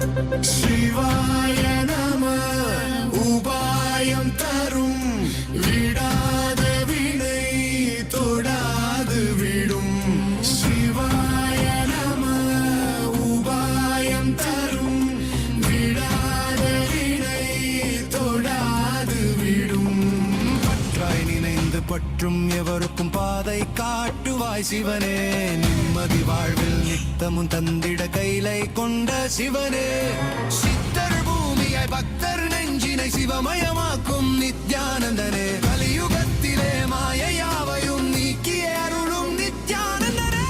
சிவாய நம உபாயம் தரும் விடாத வினை தொடாது விடும். சிவாய நம உபாயம் தரும் விடாத வினை தொடாது விடும். பற்றாய் நினைந்து பற்றும் எவருக்கும் பாதை காட்டுவாய் சிவனே. நிம்மதி வாழ்வில் நித்தமும் தந்திட கைலை கொண்ட சிவனே. சித்தர் பூமியாய் பக்தர் நெஞ்சினை சிவமயமாக்கும் நித்யானந்தனே. கலியுகத்திலே மாயையாவையும் நீக்கிய அருளும் நித்யானந்தனே.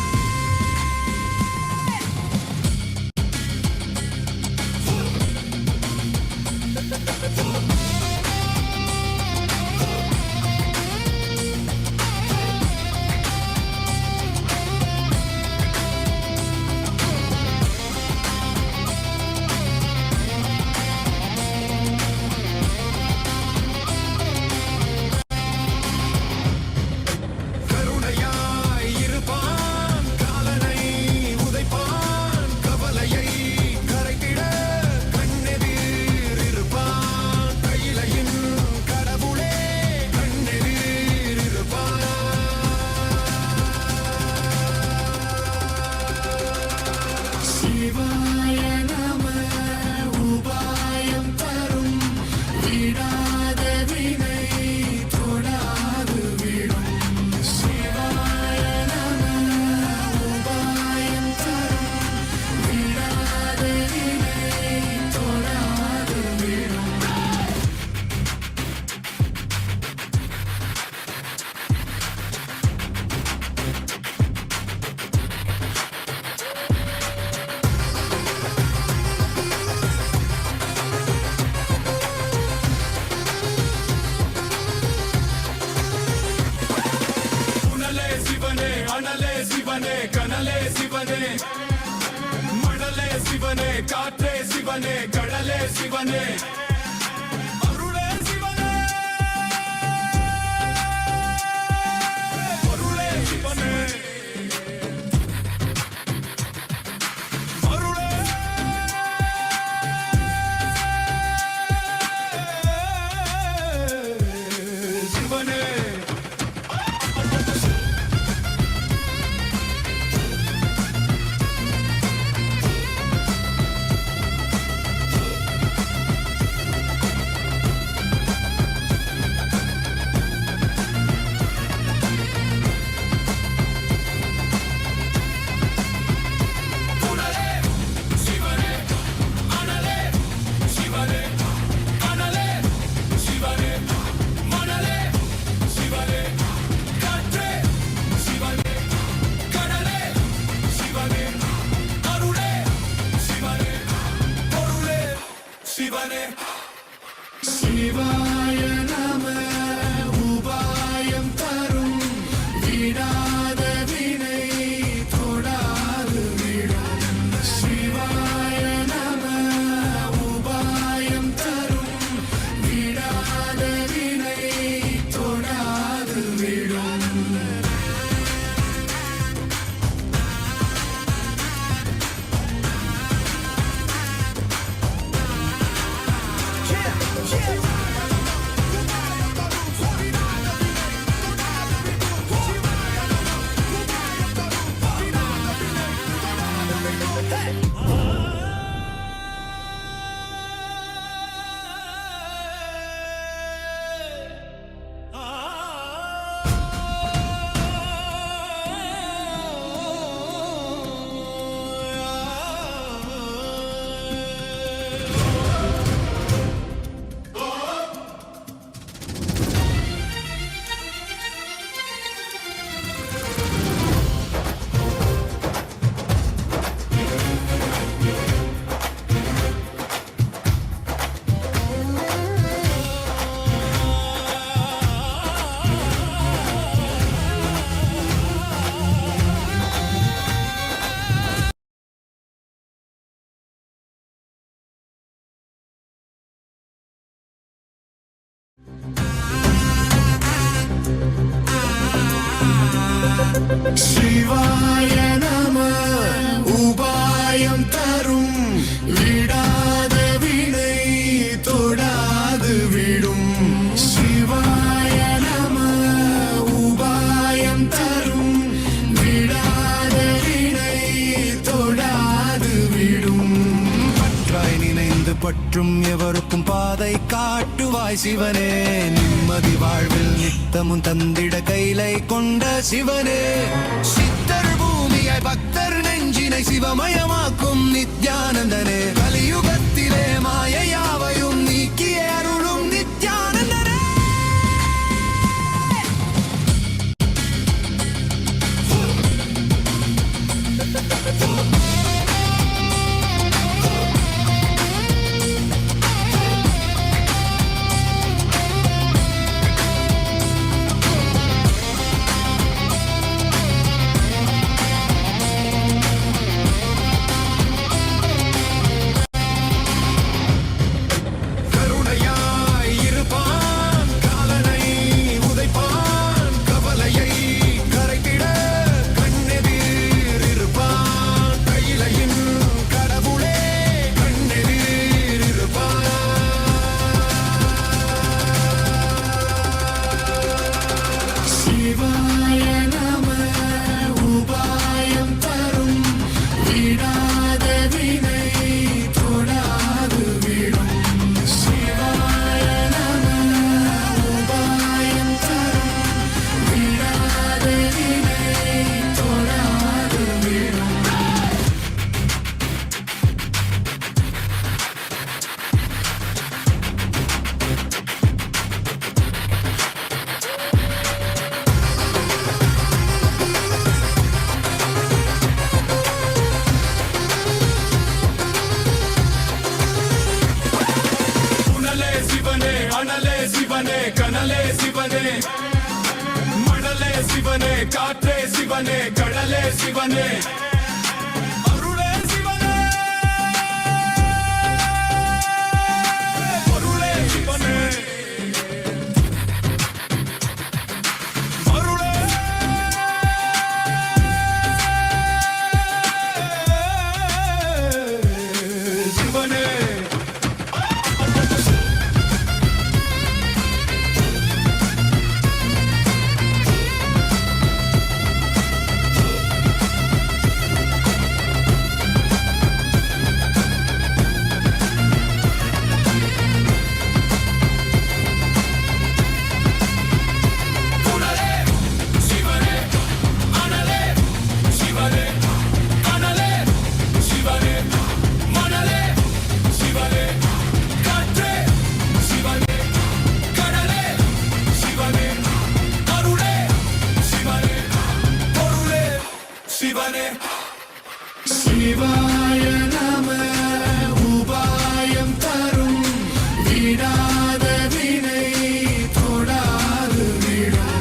கருணையாய் இருப்பான் காலனை உதைப்பான். கவலையை கரைத்திட கண்ணெதிர் இருப்பான். கையிலையின் கடவுளே கண்ணெதிர் இருப்பான். சிவாய நம உபாயம் தரும் விடாத வினை தொடாது விடும். சிவாய நம உபாயம் தரும் விடாத வினை தொடாது விடும். புனலே சிவனே அனலே சிவனே கனலே சிவனே. மணலே சிவனே காற்றே சிவனே கடலே சிவனே. அருளே சிவனே பொருளே சிவனே. அருளே சிவனே. புனலே சிவனே அனலே சிவனே கனலே சிவனே. மணலே சிவனே காற்றே சிவனே கடலே சிவனே. அருளே சிவனே பொருளே சிவனே. சிவாய நம உபாயம் தரும் விடாத வினை தொடாது விடும். சிவாய நம உபாயம் தரும் விடாத வினை தொடாது விடும். Yeah. மற்றும் எவருக்கும் பாதை காட்டுவாய் சிவனே. நிம்மதி வாழ்வில் நித்தமும் தந்திட கைலை கொண்ட சிவனே. சித்தர் பூமியாய் பக்தர் நெஞ்சினை சிவமயமாக்கும் நித்யானந்தனே. கலியுகத்திலே மாயையாவையும் நீக்கிய அருளும் நித்யானந்தனே. கனலே சிவனே, மணலே சிவனே, காற்றே சிவனே, கடலே சிவனே, அருளே சிவனே, பொருளே சிவனே, அருளே சிவனே. சிவாய நம உபாயம் தரும் விடாத வினை தொடாது விடும்.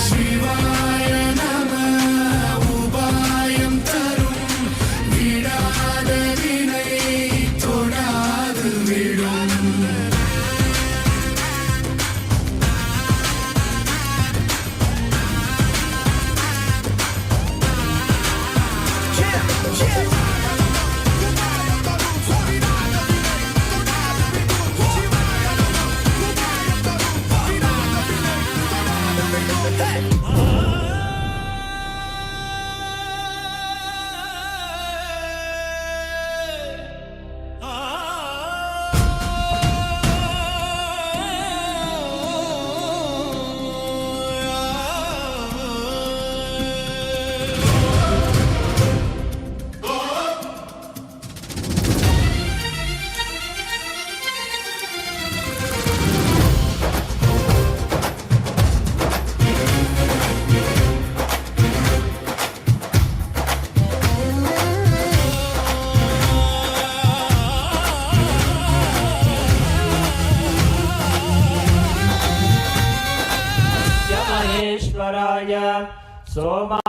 சிவாய நம உபாயம் தரும் விடாத வினை தொடாது விடும். महेश्वराय Soma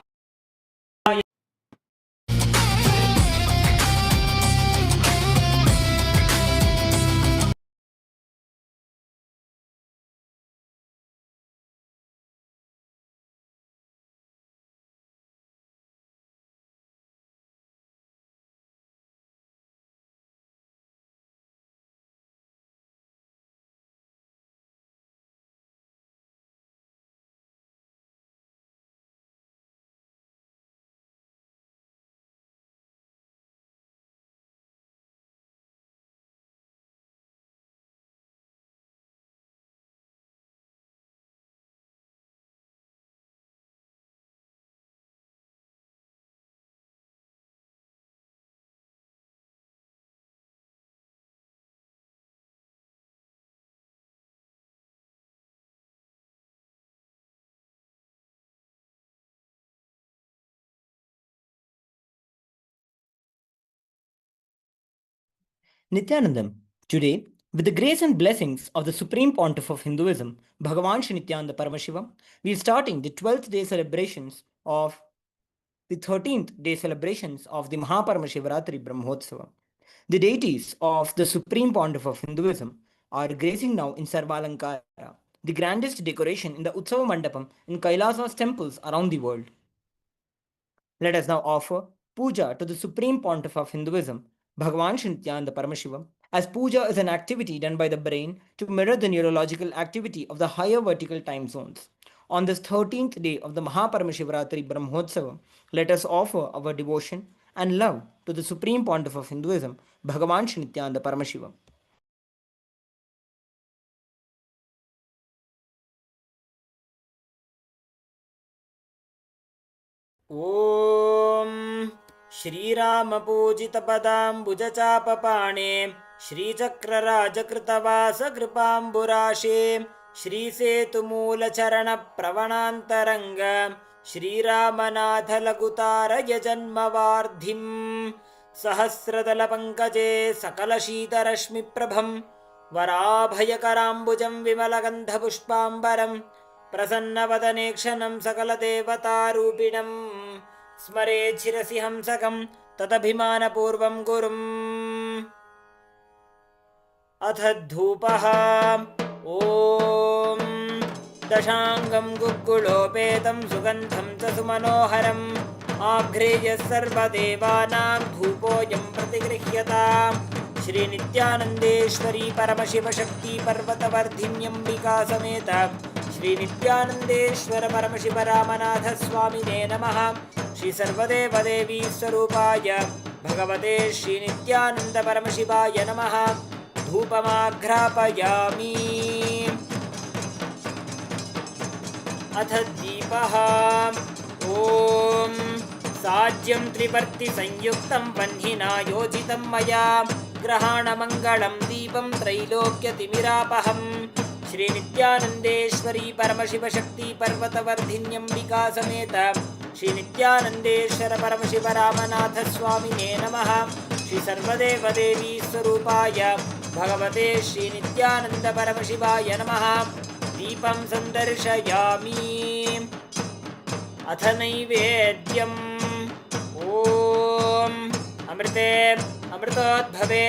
Nithyanandam. Today, with the grace and blessings of the Supreme Pontiff of Hinduism, Bhagavan Shri Nithyananda Paramashiva, we are starting the 12th day celebrations of the 13th day celebrations of the Mahaparamashivratri Brahmotsava. The deities of the Supreme Pontiff of Hinduism are gracing now in Sarvalankara, the grandest decoration in the Utsava Mandapam in Kailasa's temples around the world. Let us now offer puja to the Supreme Pontiff of Hinduism, Bhagavan Shri Nithyananda Paramashiva, as puja is an activity done by the brain to mirror the neurological activity of the higher vertical time zones. On this 13th day of the Mahaparamashivratri Brahmotsava, let us offer our devotion and love to the Supreme Pontiff of Hinduism, Bhagavan Shri Nithyananda Paramashiva. ॐ श्रीरामपूजितपदाम्बुजचापपाणे श्रीचक्रराजकृतवासकृपाम्बुराशे श्रीसेतुमूलचरणप्रवणान्तरङ्ग श्रीरामनाथलघुतारयजन्मवार्धिम् सहस्रदलपङ्कजे सकलशीतरश्मिप्रभं वराभयकराम्बुजं विमलगन्धपुष्पाम्बरम् प्रसन्नवदने क्षणं सकलदेवतारूपिणं स्मरेत् शिरसि हंसकं तदभिमानपूर्वं गुरुम् अथ धूपः ॐ दशाङ्गं गुग्गुलोपेतं सुगन्धं च सुमनोहरम् आघ्रेयः सर्वदेवानां धूपोऽयं प्रतिगृह्यताम् श्रीनित्यानन्देश्वरी परमशिवशक्ति पर्वतवर्धिन्यम्बिका समेत श्रीनित्यानन्देश्वर परमशिव रामनाथ स्वामिने नमः। श्री सर्वदेवदेवी स्वरूपाय भगवते श्रीनित्यानन्द परमशिवाय नमः। धूपमाघ्रापयामि। अथ दीपः ॐ साज्यं त्रिवर्तिसंयुक्तं वह्निना योजितं मया ग्रहाणमङ्गलं दीपं त्रैलोक्यतिमिरापहम् श्रीनित्यानन्देश्वरी परमशिवशक्ति पर्वतवर्धिन्यम्बिका समेत श्रीनित्यानन्देश्वर परमशिव रामनाथ स्वामिने नमः। श्री सर्वदेवदेवी स्वरूपाय भगवते श्रीनित्यानन्द परमशिवाय नमः। दीपं सन्दर्शयामि। अथ नैवेद्यम् ॐ अमृते अमृतोद्भवे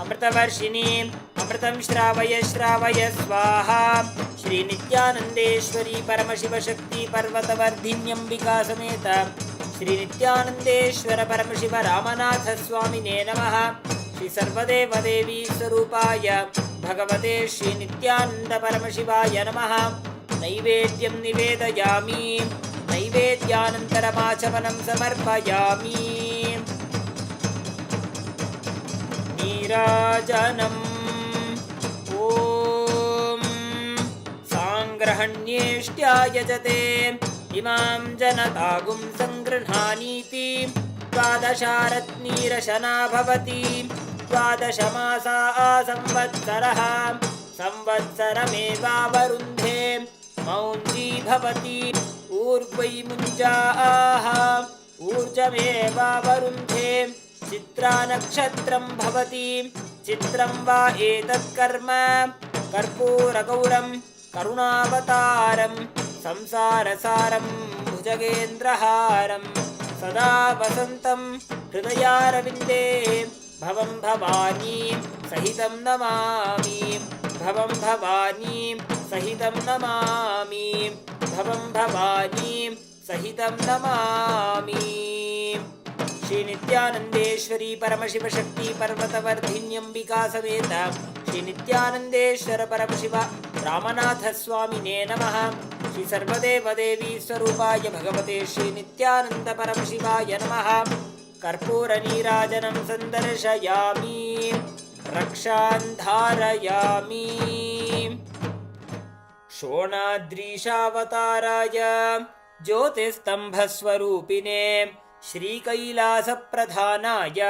अमृतवर्षिणि अमृतं श्रावय श्रावय स्वाहा। श्रीनित्यानन्देश्वरी परमशिवशक्ति पर्वतवर्धिन्यम्बिका समेत श्रीनित्यानन्देश्वर परमशिव रामनाथ स्वामिने नमः। श्री सर्वदेवदेवी स्वरूपाय भगवते श्रीनित्यानन्द परमशिवाय नमः। नैवेद्यं निवेदयामि। नैवेद्यानन्तरमाचमनं समर्पयामि। नीराजनम् ॐ साङ्ग्रहण्येष्ट्यायजते इमां जनतागुं सङ्गृह्णानीति द्वादशारत्नीरशना भवति। द्वादशमासा संवत्सरः संवत्सरमेवावरुन्धे मौञ्जी भवति। ऊर्वै मुञ्जाः ऊर्जमेवावरुन्धे चित्रा नक्षत्रं भवति। चित्रं वा एतत् कर्म कर्पूरगौरं करुणावतारं संसारसारं भुजगेन्द्रहारं सदा वसन्तं हृदयारविन्दे भवं भवानी सहितं नमामि। भवं भवानी सहितं नमामि। भवं भवानी सहितं नमामि। श्रीनित्यानन्देश्वरी परमशिवशक्ति पर्वतवर्धिन्यम्बिका समेत श्रीनित्यानन्देश्वर परमशिव रामनाथ स्वामिने नमः। श्री सर्वदेवदेवी स्वरूपाय भगवते श्रीनित्यानन्द परमशिवाय नमः। कर्पूरनीराजनं सन्दर्शयामि। रक्षान् धारयामि। शोणाद्रीशावताराय ज्योतिस्तम्भस्वरूपिणे श्रीकैलासप्रधानाय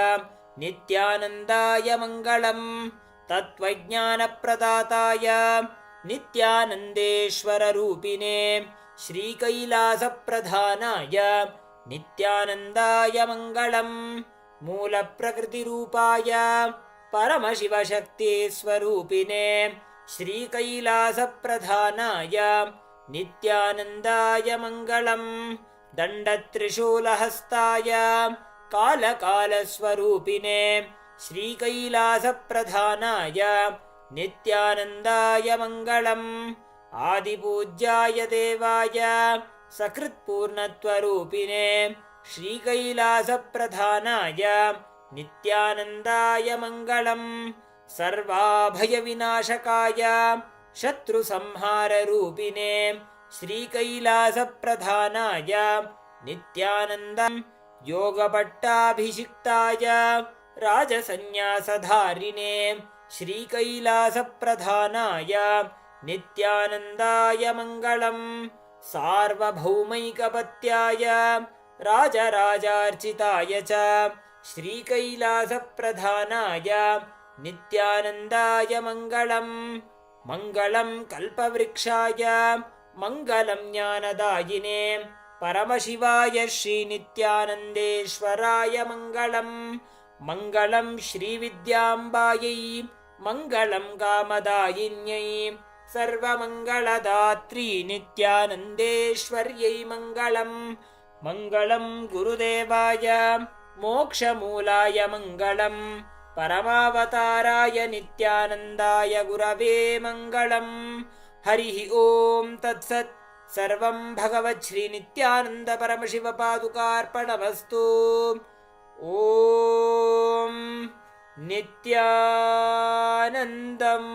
नित्यानन्दाय मङ्गलम्। तत्त्वज्ञानप्रदाताय नित्यानन्देश्वररूपिणे श्रीकैलासप्रधानाय नित्यानन्दाय मङ्गलम्। मूलप्रकृतिरूपाय परमशिवशक्तिस्वरूपिणे श्रीकैलासप्रधानाय नित्यानन्दाय मङ्गलम् दण्डत्रिशूलहस्ताय कालकालस्वरूपिणे श्रीकैलासप्रधानाय नित्यानन्दाय मङ्गलम् आदिपूज्याय देवाय सकृत्पूर्णत्वरूपिणे श्रीकैलासप्रधानाय नित्यानन्दाय मङ्गलम् सर्वाभयविनाशकाय शत्रुसंहाररूपिणे श्रीकैलासप्रधानाय नित्यानन्दम् योगपट्टाभिषिक्ताय राजसन्न्यासधारिणे श्रीकैलासप्रधानाय नित्यानन्दाय मङ्गलम् सार्वभौमैकपत्याय राजराजार्चिताय च श्रीकैलासप्रधानाय नित्यानन्दाय मङ्गलम् मङ्गलं कल्पवृक्षाय मङ्गलं ज्ञानदायिने परमशिवाय श्रीनित्यानन्देश्वराय मङ्गलम् मङ्गलं श्रीविद्याम्बायै मङ्गलं कामदायिन्यै सर्वमङ्गलदात्री नित्यानन्देश्वर्यै मङ्गलम् मङ्गलं गुरुदेवाय मोक्षमूलाय मङ्गलम् परमावताराय नित्यानन्दाय गुरवे मङ्गलम् हरिः ॐ तत्सत् सर्वं भगवत् श्रीनित्यानन्द परमशिवपादुकार्पणमस्तु ॐ नित्यानन्दम्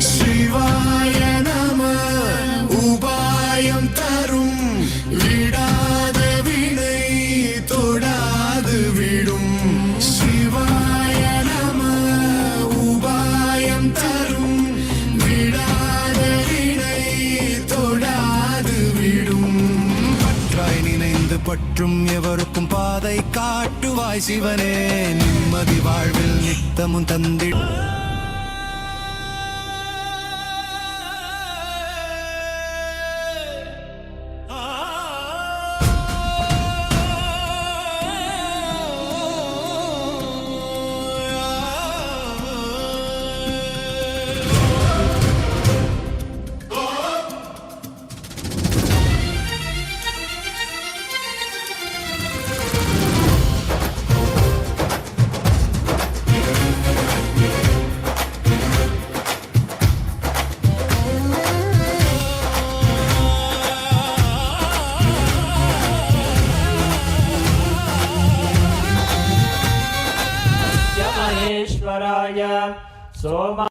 சிவாய நம உபாயம் தரும் விடாத வினை தொடாது விடும் சிவாய நம உபாயம் தரும் விடாத வினை தொடாது விடும் பற்றாய் நினைந்து பற்றும் எவருக்கும் பாதை காட்டுவாய் சிவனே நிம்மதி வாழ்வில் நித்தமும் தந்திட महेश्वराय Soma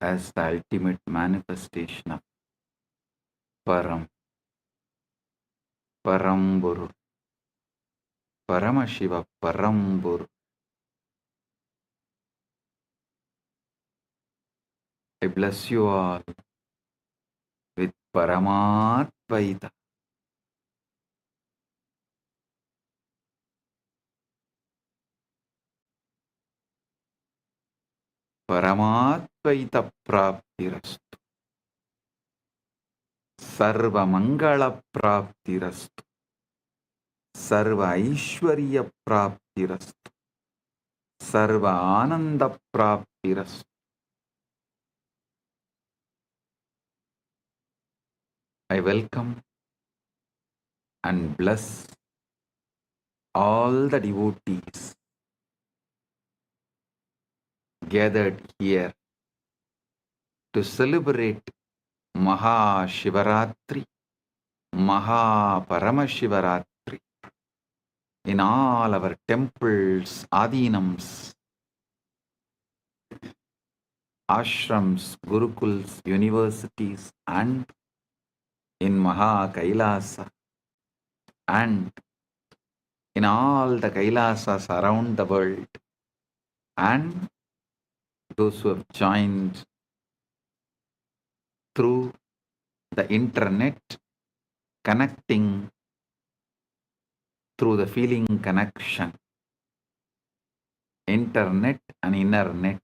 as the ultimate manifestation of Paramburu, Paramashiva Paramburu. I bless you all with Paramatvaita. Paramatvaita praptirastu. Sarva mangala praptirastu. Sarva aishwarya praptirastu. Sarva ananda praptirastu. I welcome and bless all the devotees gathered here to celebrate Mahashivaratri, Mahaparamashivaratri in all our temples, adinams, ashrams, gurukuls, universities, and in Maha Kailasa, and in all the Kailasas around the world, and those who have joined through the internet, connecting through the feeling connection, internet and inner net.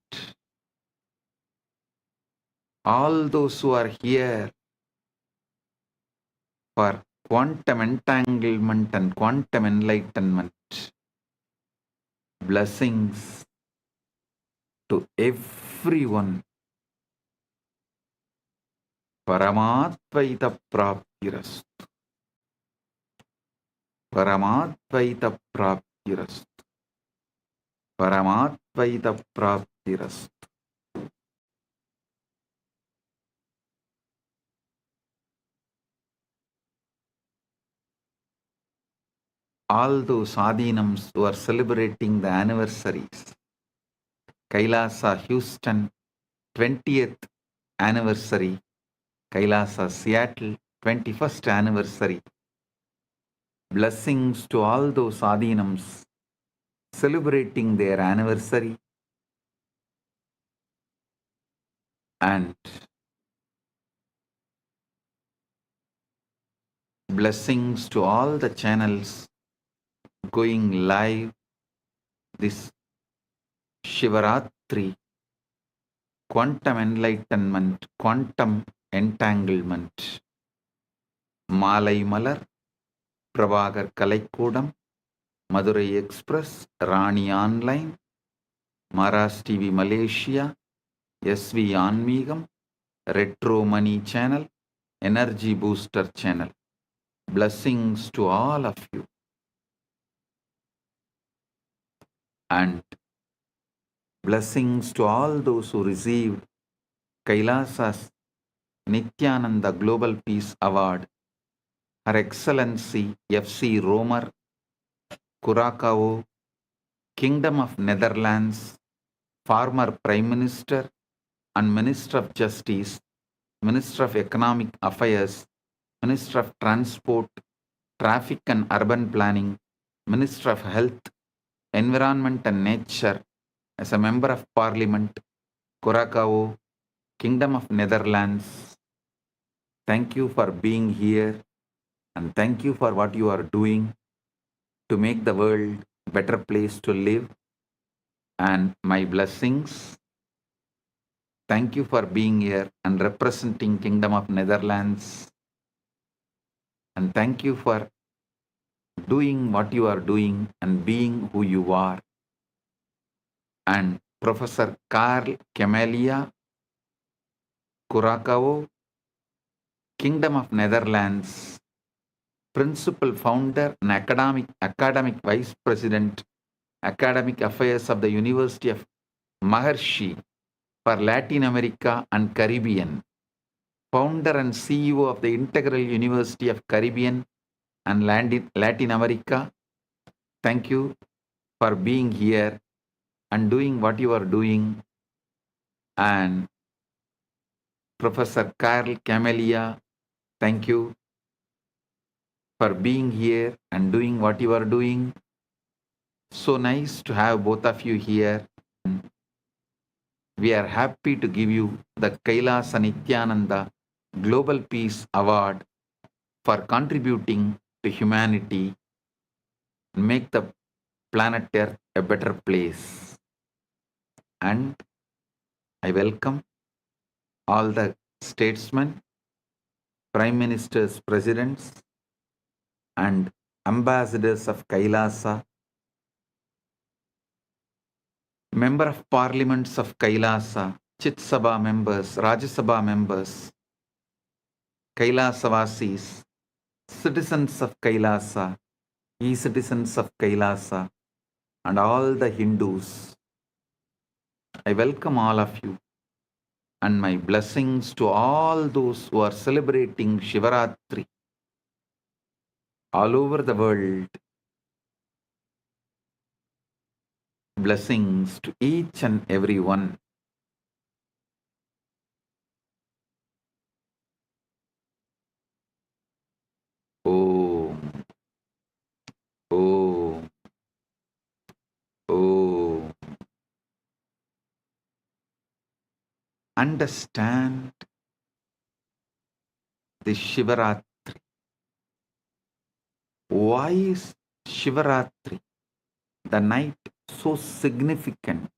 All those who are here for quantum entanglement and quantum enlightenment, blessings to everyone. Paramadvaita praptirastu. Paramadvaita praptirastu. Paramadvaita praptirastu. All those adinams who are celebrating the anniversaries, Kailasa Houston 20th anniversary, Kailasa Seattle 21st anniversary. Blessings to all those adinams celebrating their anniversary, and blessings to all the channels going live this Shivaratri, quantum enlightenment, quantum entanglement. Malai Malar, Prabhagar Kalaikudam, Madurai Express, Rani Online, Maras TV Malaysia, SV Anmigam, Retro Money Channel, Energy Booster Channel. Blessings to all of you. And blessings to all those who received Kailasa's Nithyananda Global Peace Award, Her Excellency F.C. Romer, Curacao, Kingdom of Netherlands, former Prime Minister and Minister of Justice, Minister of Economic Affairs, Minister of Transport, Traffic and Urban Planning, Minister of Health, Environment and Nature, as a Member of Parliament, Curacao, Kingdom of Netherlands. Thank you for being here, and thank you for what you are doing to make the world a better place to live. And my blessings. Thank you for being here and representing Kingdom of Netherlands. And thank you for doing what you are doing and being who you are. And Professor Karl Camelia, Curacao, Kingdom of Netherlands, Principal Founder and Academic Vice President, Academic Affairs of the University of Maharishi for Latin America and Caribbean, Founder and CEO of the Integral University of Caribbean and Latin America. Thank you for being here and doing what you are doing. And Professor Karl Camelia, thank you for being here and doing what you are doing. So nice to have both of you here. We are happy to give you the Kailasa Nithyananda Global Peace Award for contributing to humanity and make the planet Earth a better place. And I welcome all the statesmen, prime ministers, presidents, and ambassadors of Kailasa, member of parliaments of Kailasa, Chit Sabha members, Rajya Sabha members, Kailasa-vasis, citizens of Kailasa, citizens of Kailasa, and all the Hindus, I welcome all of you and my blessings to all those who are celebrating Shivaratri all over the world. Blessings to each and every one. Om, Om, Om. Understand the Shivaratri. Why is Shivaratri, the night, so significant?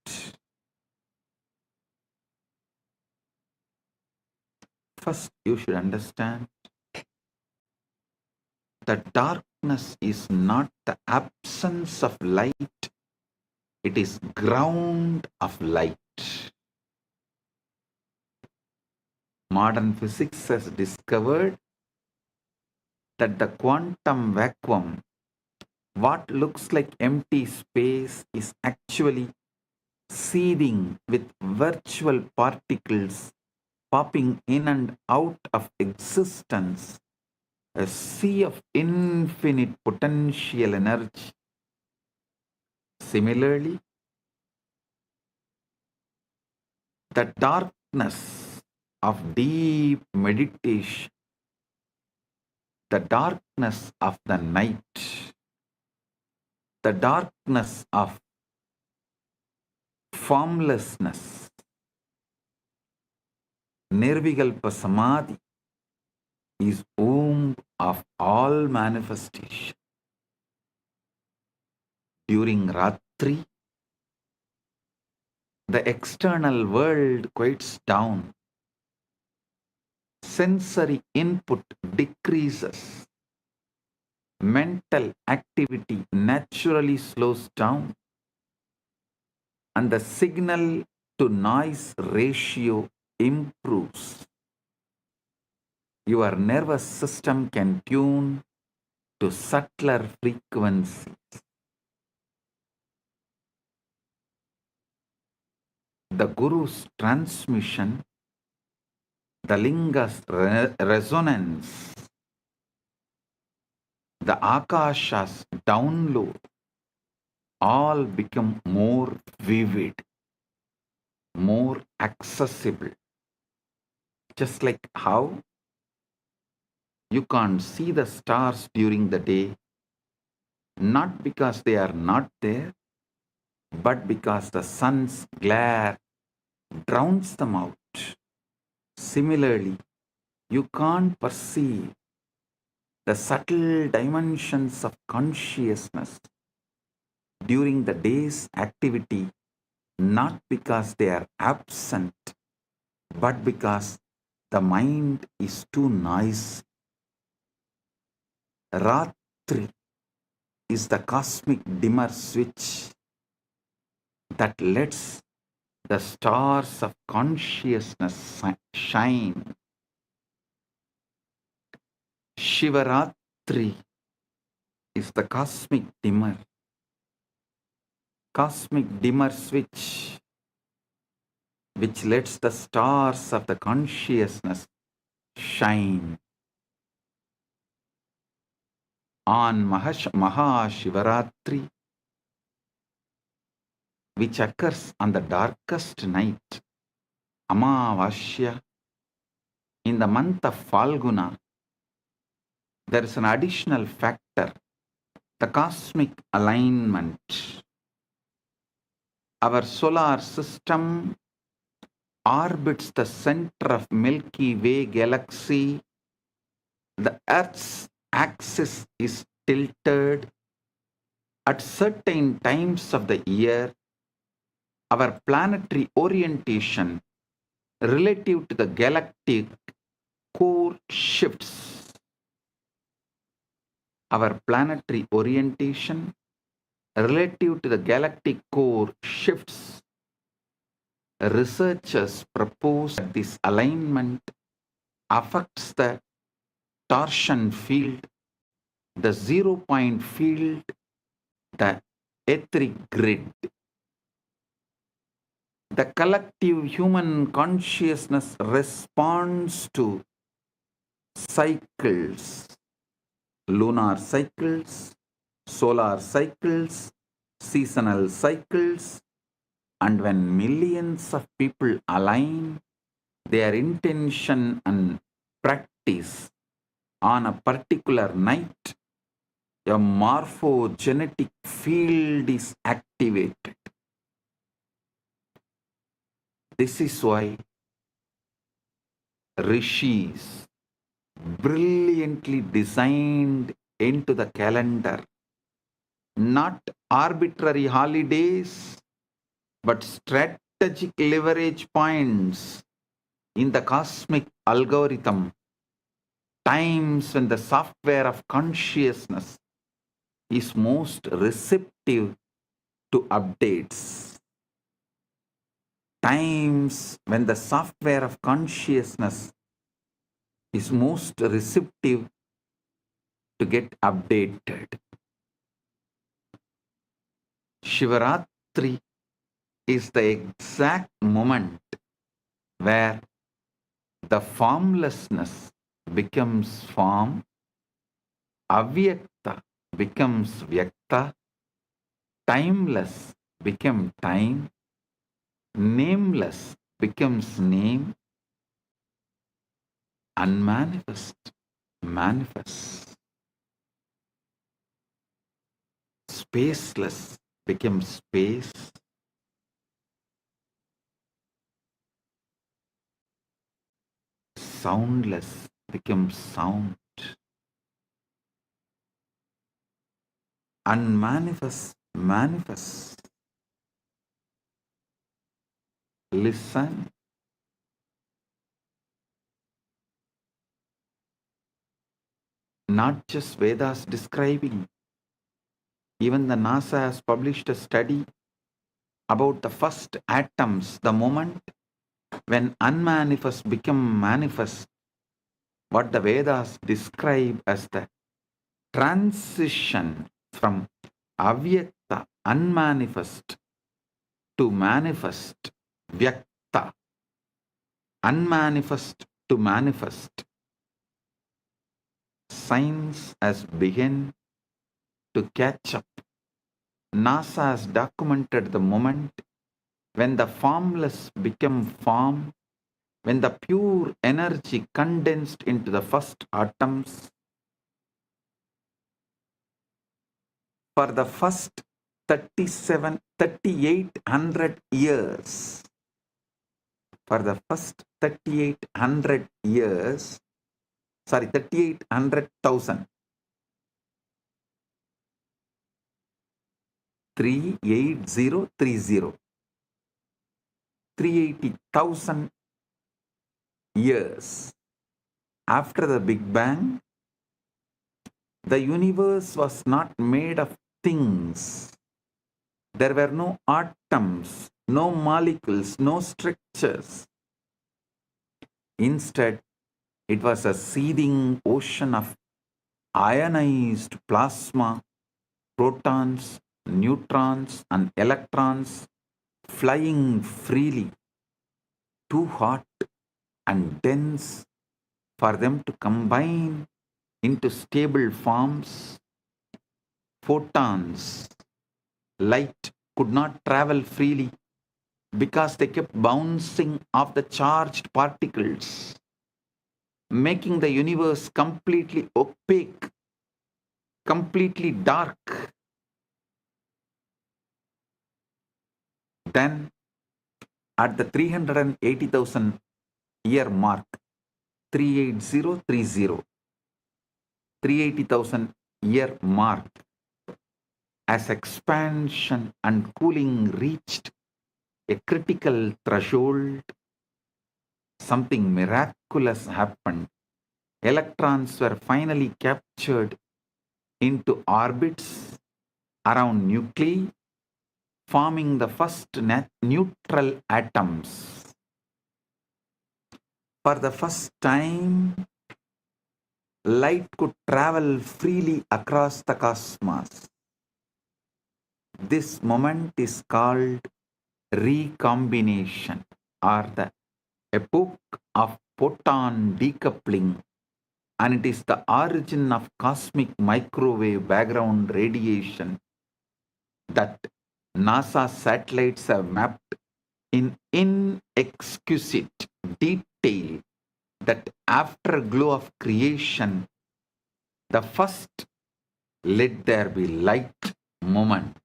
First, you should understand that darkness is not the absence of light, it is ground of light. Modern physics has discovered that the quantum vacuum, what looks like empty space, is actually seething with virtual particles popping in and out of existence, a sea of infinite potential energy. Similarly, the darkness of deep meditation, the darkness of the night, the darkness of formlessness, Nirvikalpa Samadhi, is womb of all manifestation. During Ratri, the external world quiets down. Sensory input decreases. Mental activity naturally slows down. And the signal to noise ratio improves. Your nervous system can tune to subtler frequencies. The Guru's transmission, the Linga's resonance, the Akasha's download, all become more vivid, more accessible. Just like how you can't see the stars during the day, not because they are not there, but because the sun's glare drowns them out. Similarly, you can't perceive the subtle dimensions of consciousness during the day's activity, not because they are absent, but because the mind is too noisy. Ratri is the cosmic dimmer switch that lets the stars of consciousness shine. Shivaratri is the cosmic dimmer switch which lets the stars of the consciousness shine. On Mahashivaratri, which occurs on the darkest night, Amavasya, in the month of Falguna, there is an additional factor, the cosmic alignment. Our solar system orbits the center of Milky Way galaxy. The Earth's axis is tilted. At certain times of the year, our planetary orientation relative to the galactic core shifts. Our planetary orientation relative to the galactic core shifts. Researchers propose that this alignment affects the Darshan field the 0-point field, the etheric grid. The collective human consciousness responds to cycles, lunar cycles, solar cycles, seasonal cycles, and when millions of people align their intention and practice on a particular night, a morphogenetic field is activated. This is why rishis brilliantly designed into the calendar not arbitrary holidays, but strategic leverage points in the cosmic algorithm, times when the software of consciousness is most receptive to updates, times when the software of consciousness is most receptive to get updated. Shivaratri is the exact moment where the formlessness becomes form, avyakta becomes vyakta, timeless becomes time, nameless becomes name, unmanifest manifests, spaceless becomes space, soundless becomes sound, unmanifest manifests. Listen. Not just Vedas describing. Even the NASA has published a study about the first atoms, the moment when unmanifest become manifest, what the Vedas describe as the transition from avyakta, unmanifest, to manifest, vyakta, unmanifest to manifest. Science has begun to catch up. NASA has documented the moment when the formless become form, when the pure energy condensed into the first atoms. For the first 3,800 years, for the first 3,800 years, 3,800,000, 38030, 380,000 years after the Big Bang, the universe was not made of things. There were no atoms, no molecules, no structures. Instead, it was a seething ocean of ionized plasma, protons, neutrons, and electrons flying freely, too hot and dense for them to combine into stable forms. Photons, light, could not travel freely because they kept bouncing off the charged particles, making the universe completely opaque, completely dark. Then, at the 380,000 year mark, 38030, 380,000 year mark, as expansion and cooling reached a critical threshold, something miraculous happened. Electrons were finally captured into orbits around nuclei, forming the first neutral atoms. For the first time, light could travel freely across the cosmos. This moment is called recombination, or the epoch of photon decoupling, and it is the origin of cosmic microwave background radiation that NASA satellites have mapped in inexquisite detail. That afterglow of creation, the first let there be light moment,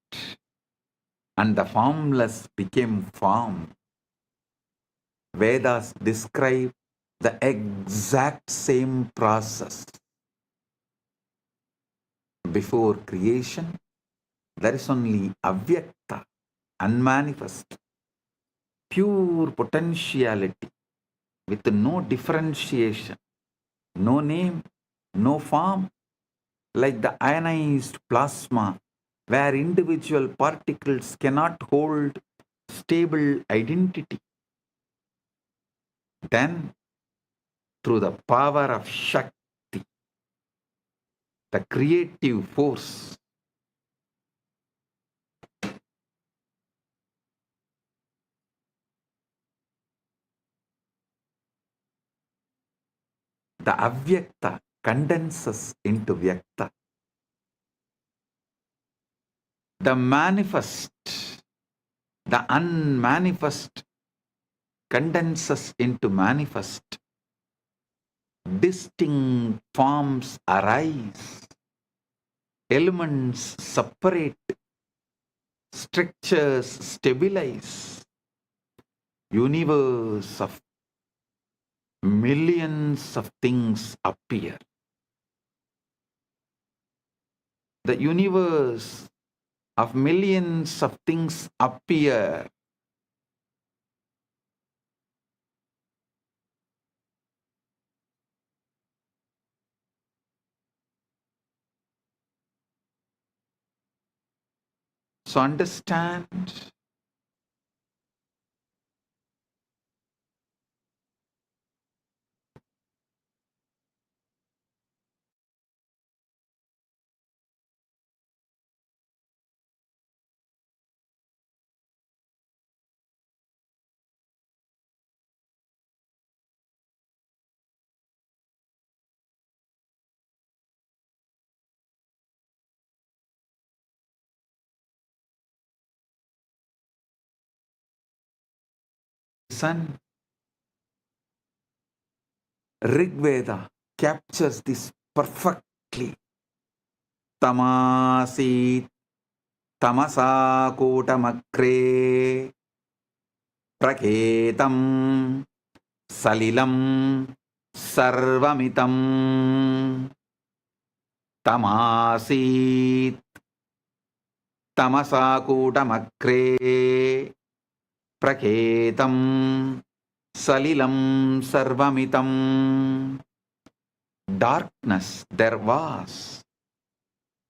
and the formless became form. Vedas describe the exact same process. Before creation, there is only avyakta, unmanifest, pure potentiality with no differentiation, no name, no form, like the ionized plasma, where individual particles cannot hold stable identity. Then, through the power of Shakti, the creative force, the avyakta condenses into vyakta. The manifest, the unmanifest condenses into manifest. Distinct forms arise. Elements separate. Structures stabilize. Universe of millions of things appear. The universe of millions of things appear. So understand, son, Rig Veda captures this perfectly. Tamasi tamasa kotamakre praketam salilam sarvamitam. Tamasi tamasa kotamakre praketam salilam sarvamitam. Darkness there was,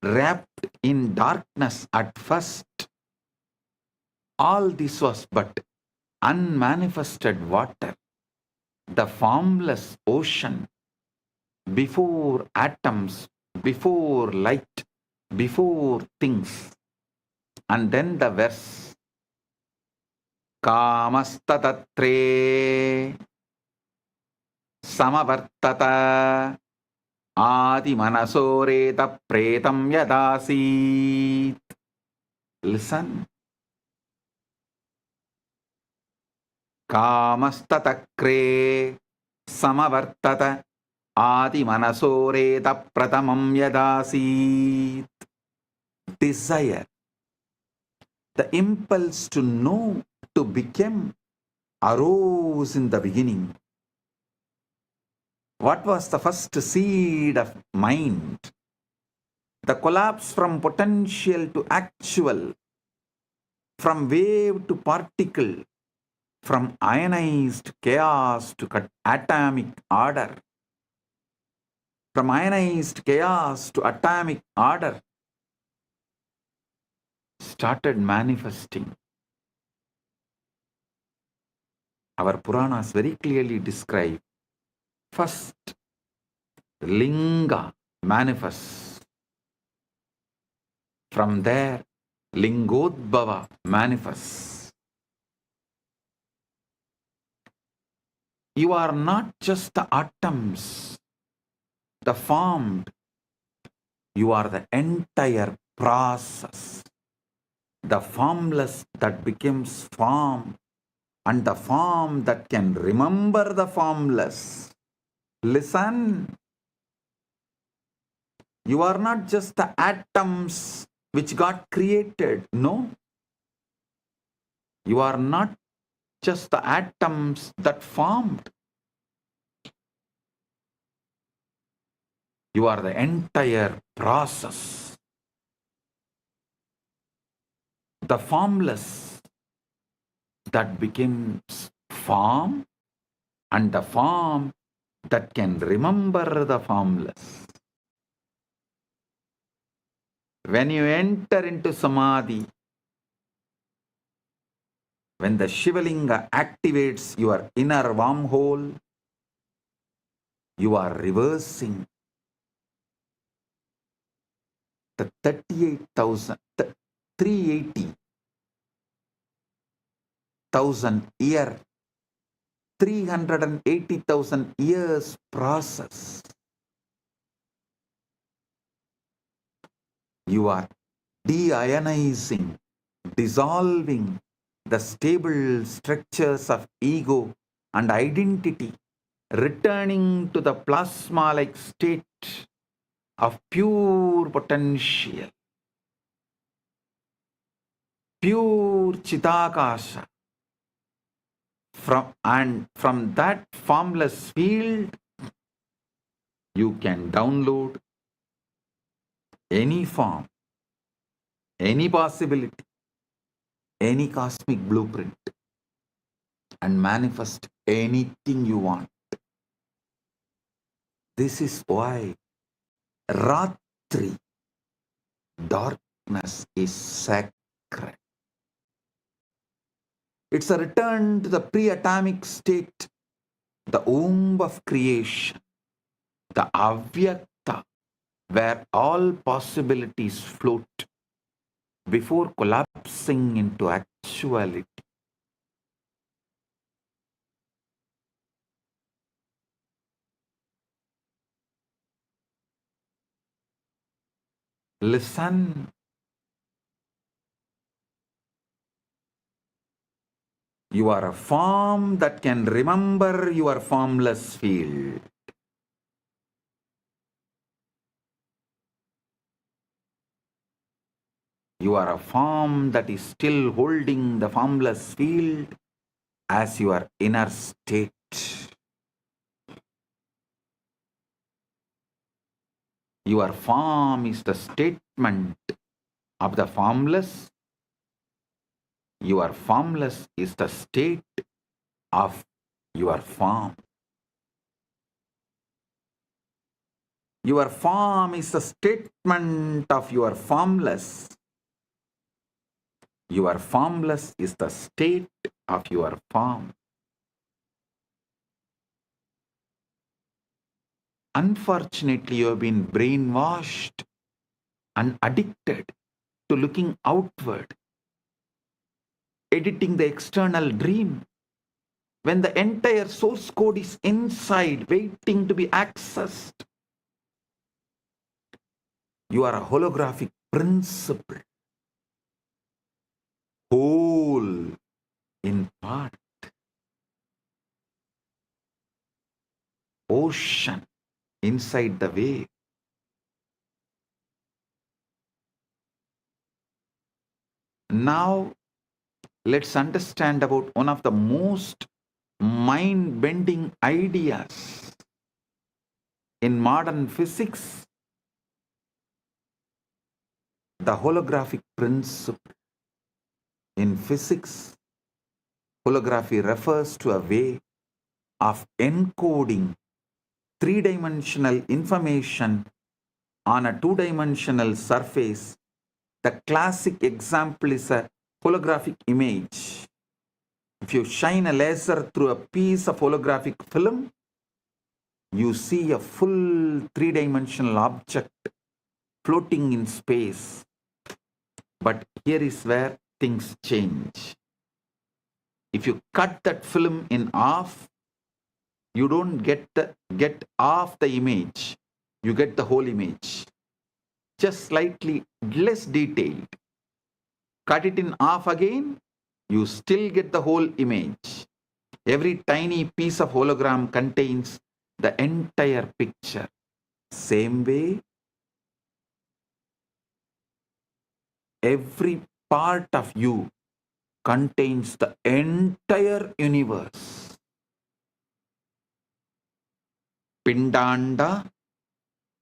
wrapped in darkness at first. All this was but unmanifested water, the formless ocean, before atoms, before light, before things. And then the verse, Kamastatre Samavartata Adi Manasoreta Pretam Yadasit. Listen. Kamastatakre Samavartata Adi Manasoreta Pratamam Yadasit. Desire, the impulse to know, to become, arose in the beginning. What was the first seed of mind? The collapse from potential to actual, from wave to particle, from ionized chaos to atomic order, from ionized chaos to atomic order, started manifesting. Our Puranas very clearly describe, first Linga manifests. From there, Lingodbhava manifests. You are not just the atoms, the formed. You are the entire process. The formless that becomes form, and the form that can remember the formless. Listen. You are not just the atoms which got created. No. You are not just the atoms that formed. You are the entire process. The formless that becomes form, and the form that can remember the formless. When you enter into Samadhi, when the Shivalinga activates your inner wormhole, you are reversing the 380,000 year, 380,000 years process. You are deionizing, dissolving the stable structures of ego and identity, returning to the plasma-like state of pure potential, pure Chidakasha. From that formless field, you can download any form, any possibility, any cosmic blueprint, and manifest anything you want. This is why Ratri, darkness, is sacred. It's a return to the pre-atomic state, the womb of creation, the Avyakta, where all possibilities float before collapsing into actuality. Listen. You are a form that can remember your formless field. You are a form that is still holding the formless field as your inner state. Your form is the statement of the formless. Your formless is the state of your form. Your form is the statement of your formless. Your formless is the state of your form. Unfortunately, you have been brainwashed and addicted to looking outward, editing the external dream, when the entire source code is inside, waiting to be accessed. You are a holographic principle, whole in part, ocean inside the wave. Now, let's understand about one of the most mind-bending ideas in modern physics, the holographic principle. In physics, holography refers to a way of encoding three-dimensional information on a two-dimensional surface. The classic example is a holographic image. If you shine a laser through a piece of holographic film, you see a full three-dimensional object floating in space. But here is where things change. If you cut that film in half, you don't get half the image. You get the whole image. Just slightly less detailed. Cut it in half again, you still get the whole image. Every tiny piece of hologram contains the entire picture. Same way, every part of you contains the entire universe. Pindanda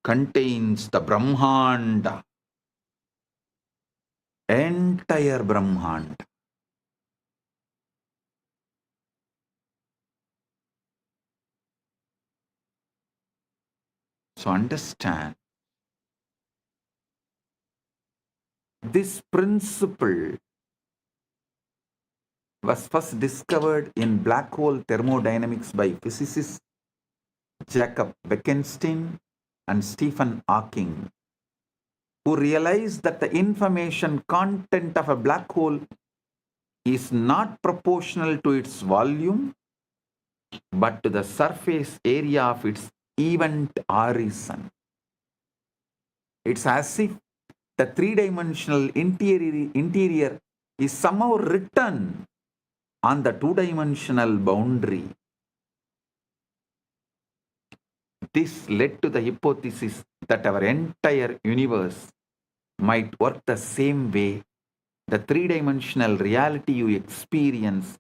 contains the Brahmanda. Entire Brahmanda. So understand, this principle was first discovered in black hole thermodynamics by physicists Jacob Bekenstein and Stephen Hawking, who realized that the information content of a black hole is not proportional to its volume, but to the surface area of its event horizon. It's as if the three-dimensional interior is somehow written on the two-dimensional boundary. This led to the hypothesis that our entire universe might work the same way. The three-dimensional reality you experience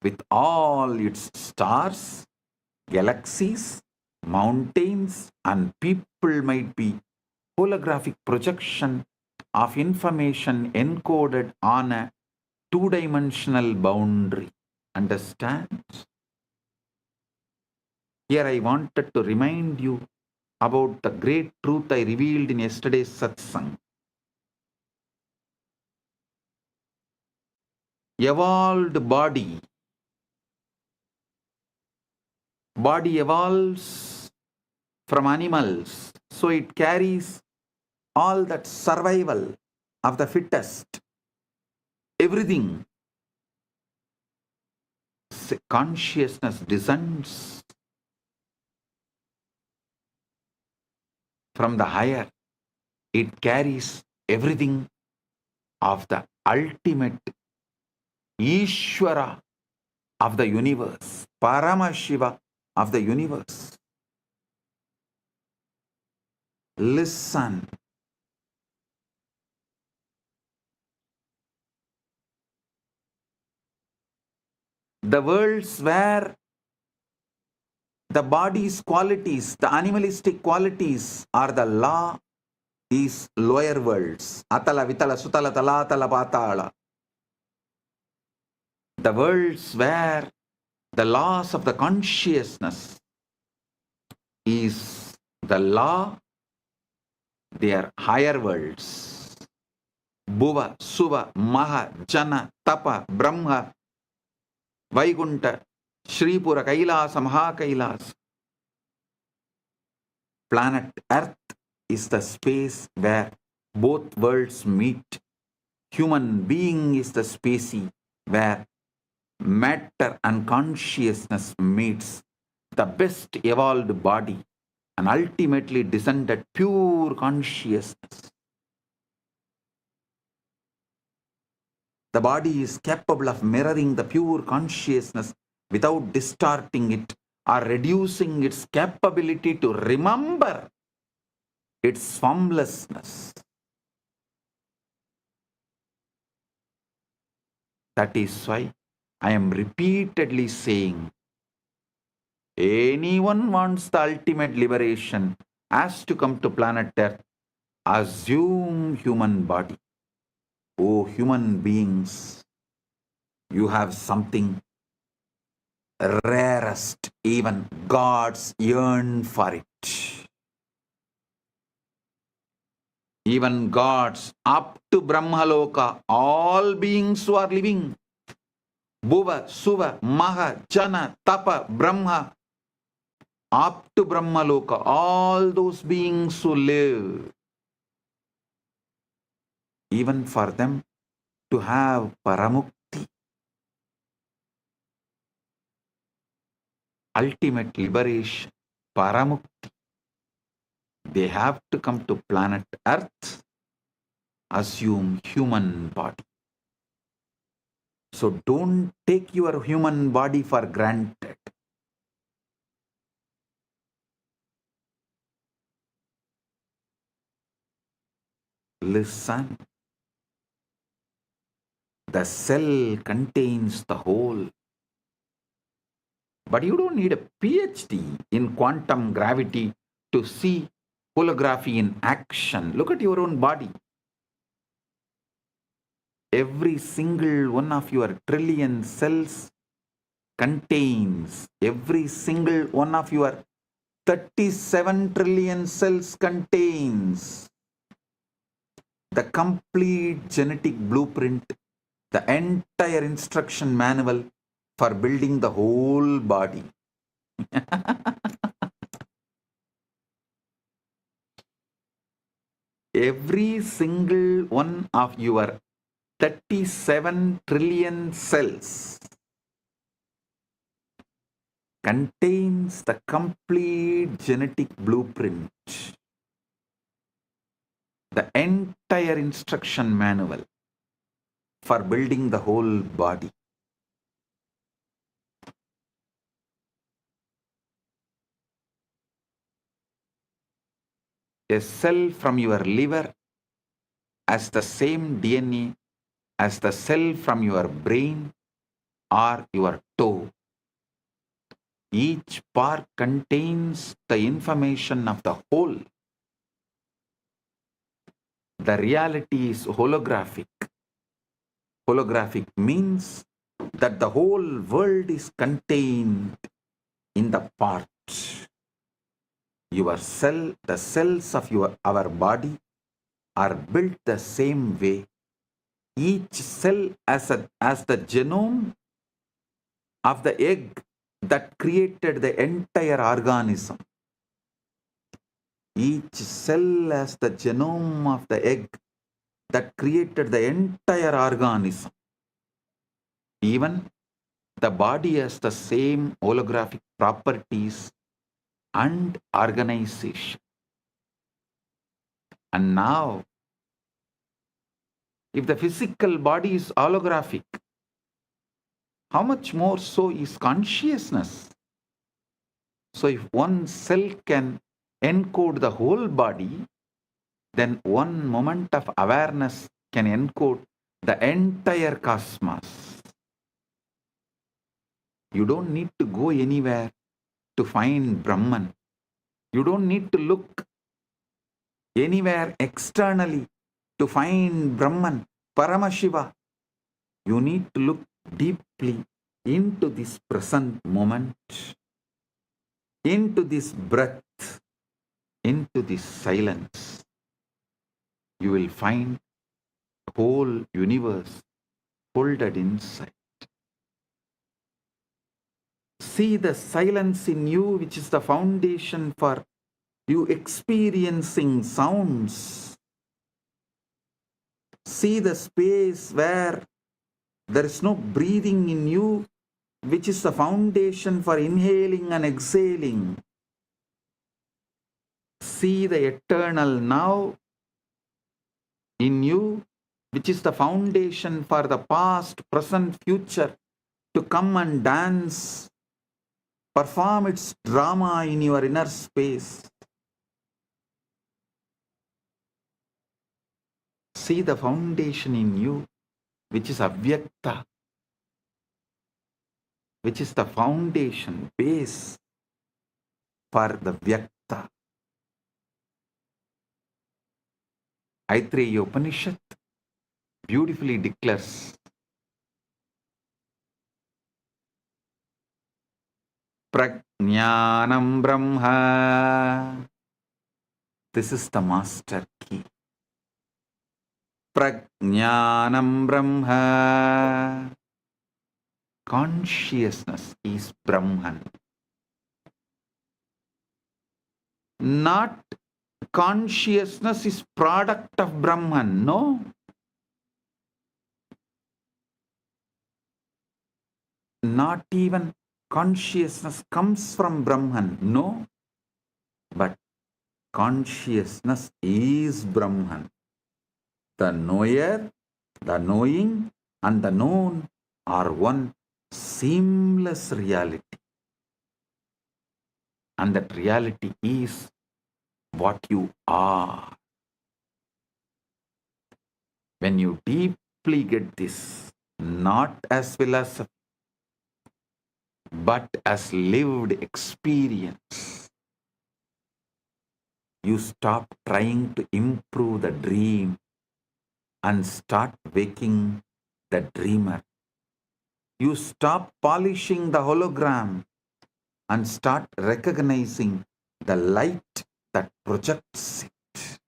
with all its stars, galaxies, mountains, and people might be holographic projection of information encoded on a two-dimensional boundary. Understand? Here I wanted to remind you about the great truth I revealed in yesterday's Satsang. Evolved body evolves from animals, so it carries all that survival of the fittest, everything. Consciousness descends from the higher. It carries everything of the ultimate Ishvara of the universe, Paramashiva of the universe. Listen. The worlds where the body's qualities, the animalistic qualities are the law, is lower worlds. Atala, Vitala, Sutala, Talatala, Patala. The worlds where the laws of the consciousness is the law, they are higher worlds. Bhuva, Suva, Maha, Jana, Tapa, Brahma, Vaikunta, Shripura, Kailasa, Mahakailasa. Planet Earth is the space where both worlds meet. Human being is the species where matter and consciousness meets. The best evolved body and ultimately descended pure consciousness. The body is capable of mirroring the pure consciousness without distorting it or reducing its capability to remember its formlessness. That is why I am repeatedly saying, anyone wants the ultimate liberation has to come to planet Earth, assume human body. Oh, human beings, you have something rarest, even gods yearn for it. Even gods up to Brahmaloka, all beings who are living, Bhuva, Suva, Maha, Jana, Tapa, Brahma, up to Brahmaloka, all those beings who live, even for them to have paramukti, ultimate liberation, paramukti, they have to come to planet Earth, assume human body. So don't take your human body for granted. Listen. The cell contains the whole. But you don't need a PhD in quantum gravity to see holography in action. Look at your own body. Every single one of your trillion cells contains, every single one of your 37 trillion cells contains the complete genetic blueprint, the entire instruction manual for building the whole body. Every single one of your 37 trillion cells contains the complete genetic blueprint, the entire instruction manual for building the whole body. A cell from your liver has the same DNA as the cell from your brain or your toe. Each part contains the information of the whole. The reality is holographic. Holographic means that the whole world is contained in the parts. Your cell, the cells of our body are built the same way. Each cell as the genome of the egg that created the entire organism. Each cell has the genome of the egg that created the entire organism. Even the body has the same holographic properties and organization. And now, if the physical body is holographic, how much more so is consciousness? So if one cell can encode the whole body, then one moment of awareness can encode the entire cosmos. You don't need to go anywhere to find Brahman. You don't need to look anywhere externally to find Brahman, Paramashiva. You need to look deeply into this present moment, into this breath, into this silence. You will find the whole universe folded inside. See the silence in you, which is the foundation for you experiencing sounds. See the space where there is no breathing in you, which is the foundation for inhaling and exhaling. See the eternal now in you, which is the foundation for the past, present, future to come and dance, perform its drama in your inner space. See the foundation in you, which is Avyakta, which is the foundation, base for the Vyakta. Aitreya Upanishad beautifully declares, Prajnanam Brahma. This is the master key. Prajnanam Brahma. Consciousness is Brahman. Not consciousness is product of Brahman, no. Not even consciousness comes from Brahman, no. But consciousness is Brahman. The knower, the knowing, and the known are one seamless reality. And that reality is what you are. When you deeply get this, not as philosophy, but as lived experience, you stop trying to improve the dream and start waking the dreamer. You stop polishing the hologram and start recognizing the light that projects it.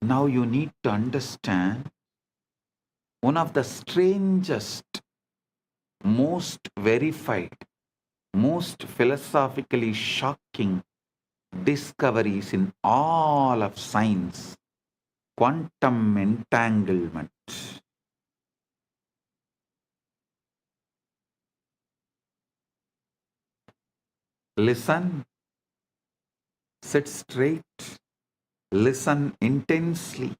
Now you need to understand one of the strangest, most verified, most philosophically shocking discoveries in all of science: quantum entanglement. Listen, sit straight, listen intensely.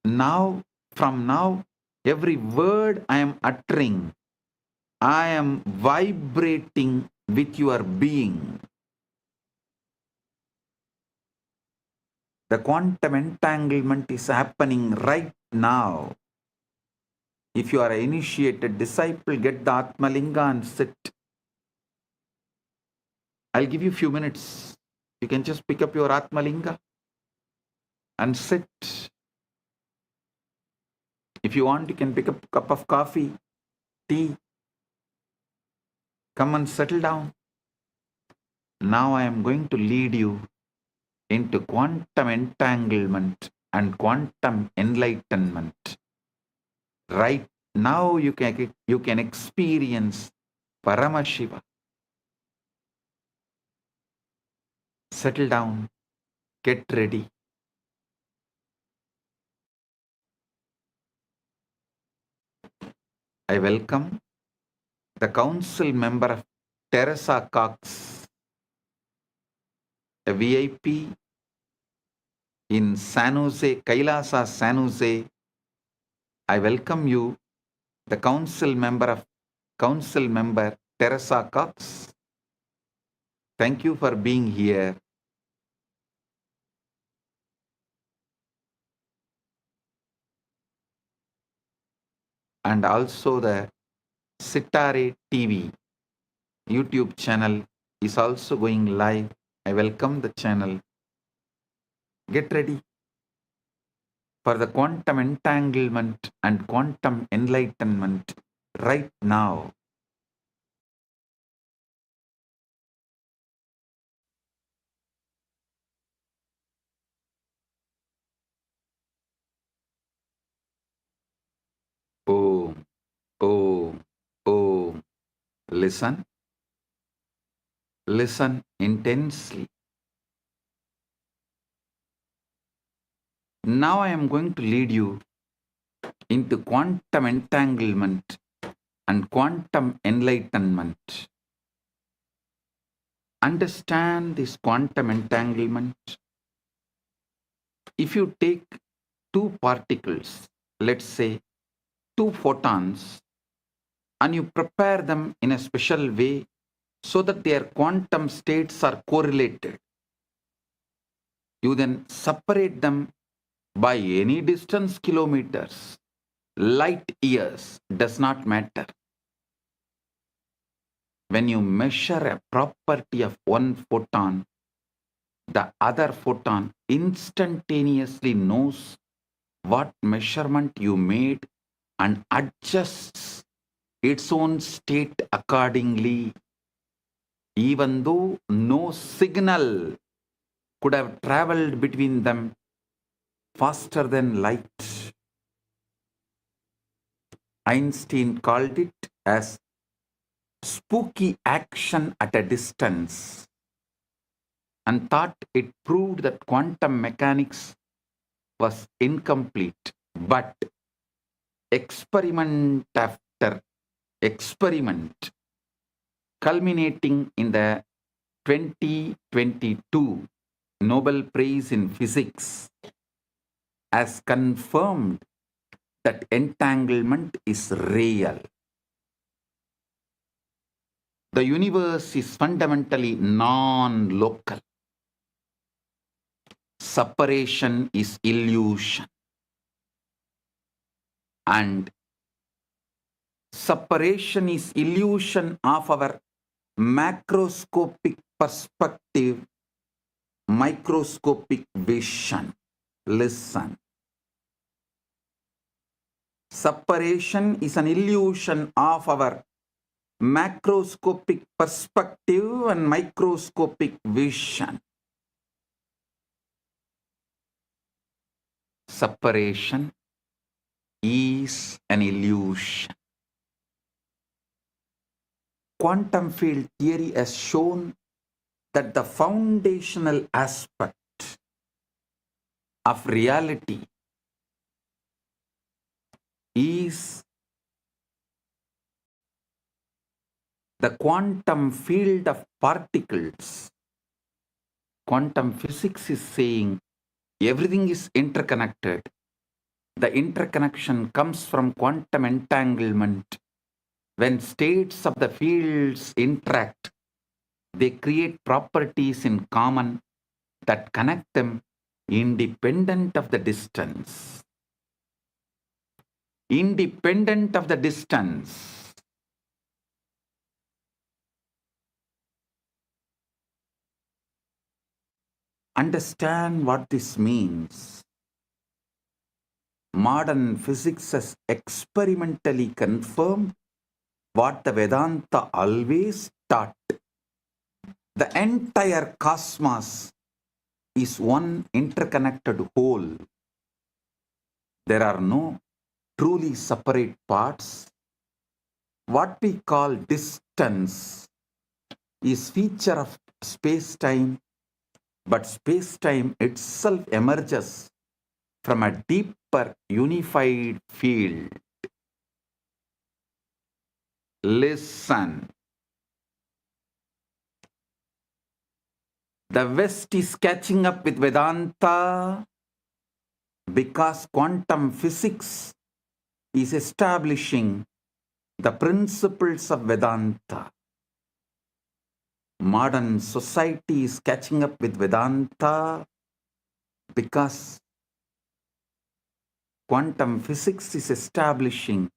Now, from now, every word I am uttering, I am vibrating with your being. The quantum entanglement is happening right now. If you are an initiated disciple, get the Atmalinga and sit. I'll give you a few minutes. You can just pick up your Atmalinga and sit. If you want, you can pick up a cup of coffee, tea. Come and settle down. Now I am going to lead you into quantum entanglement and quantum enlightenment. Right now you can experience Paramashiva. Settle down. Get ready. I welcome the council member of Teresa Cox, a VIP in San Jose, Kailasa, San Jose. I welcome you, the council member Teresa Cox. Thank you for being here. And also the Sitare TV YouTube channel is also going live. I welcome the channel. Get ready for the quantum entanglement and quantum enlightenment right now. Om, Om, Om. Listen. Listen intensely. Now I am going to lead you into quantum entanglement and quantum enlightenment. Understand this quantum entanglement. If you take two particles, let's say two photons, and you prepare them in a special way so that their quantum states are correlated, you then separate them by any distance, kilometers, light years, does not matter. When you measure a property of one photon, the other photon instantaneously knows what measurement you made and adjusts its own state accordingly, even though no signal could have traveled between them faster than light. Einstein called it as spooky action at a distance and thought it proved that quantum mechanics was incomplete. But experiment after experiment, culminating in the 2022 Nobel Prize in Physics, has confirmed that entanglement is real. The universe is fundamentally non-local. Separation is illusion. And separation is illusion of our macroscopic perspective, microscopic vision. Listen. Separation is an illusion of our macroscopic perspective and microscopic vision. Separation is an illusion. Quantum field theory has shown that the foundational aspect of reality is the quantum field of particles. Quantum physics is saying everything is interconnected. The interconnection comes from quantum entanglement. When states of the fields interact, they create properties in common that connect them independent of the distance. Independent of the distance. Understand what this means. Modern physics has experimentally confirmed what the Vedanta always taught. The entire cosmos is one interconnected whole. There are no truly separate parts. What we call distance is feature of space-time, but space-time itself emerges from a deeper unified field. Listen. The West is catching up with Vedanta because quantum physics is establishing the principles of Vedanta. Modern society is catching up with Vedanta because quantum physics is establishing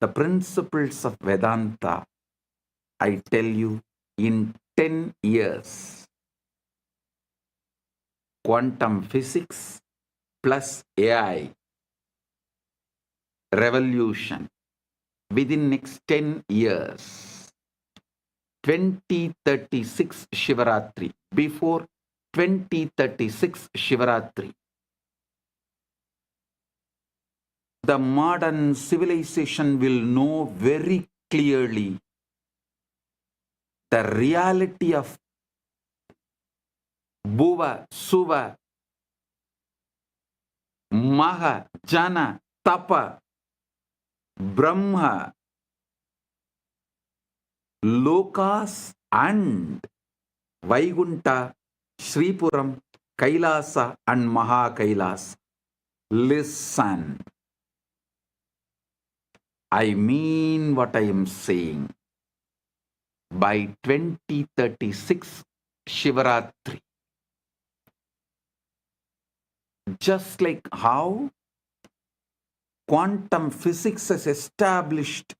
the principles of Vedanta. I tell you, in 10 years, quantum physics plus AI revolution within next 10 years, 2036 Shivaratri, before 2036 Shivaratri, the modern civilization will know very clearly the reality of Bhuva, Suva, Maha, Jana, Tapa, Brahma, Lokas and Vaikunta, Sripuram, Kailasa and Maha Kailasa. Listen. I mean what I am saying. By 2036 Shivaratri, just like how quantum physics has established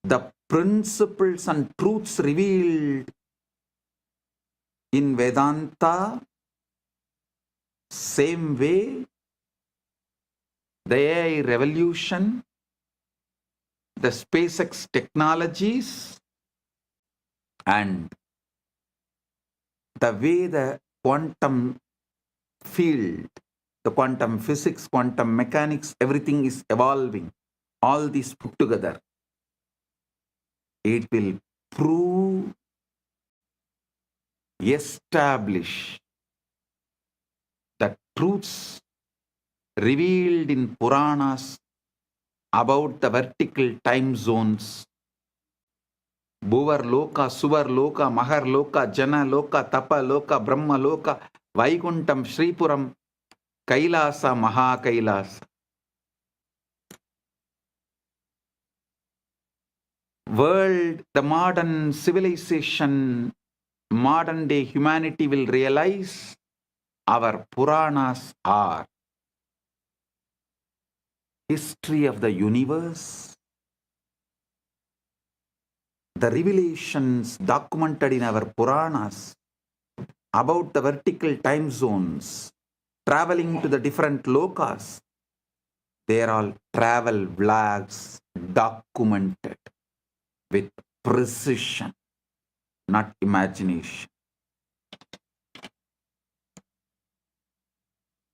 the principles and truths revealed in Vedanta, same way the AI revolution, the SpaceX technologies, and the way the quantum field, the quantum physics, quantum mechanics, everything is evolving. all this put together, it will prove, establish the truths revealed in Puranas about the vertical time zones. Bhuvar Loka, Suvar Loka, Mahar Loka, Jana Loka, Tapa Loka, Brahma Loka, Vaikuntam, Sripuram, Kailasa, Maha Kailasa. World, the modern civilization, modern day humanity will realize our Puranas are history of the universe, the revelations documented in our Puranas about the vertical time zones, traveling to the different lokas. They are all travel vlogs documented with precision, not imagination.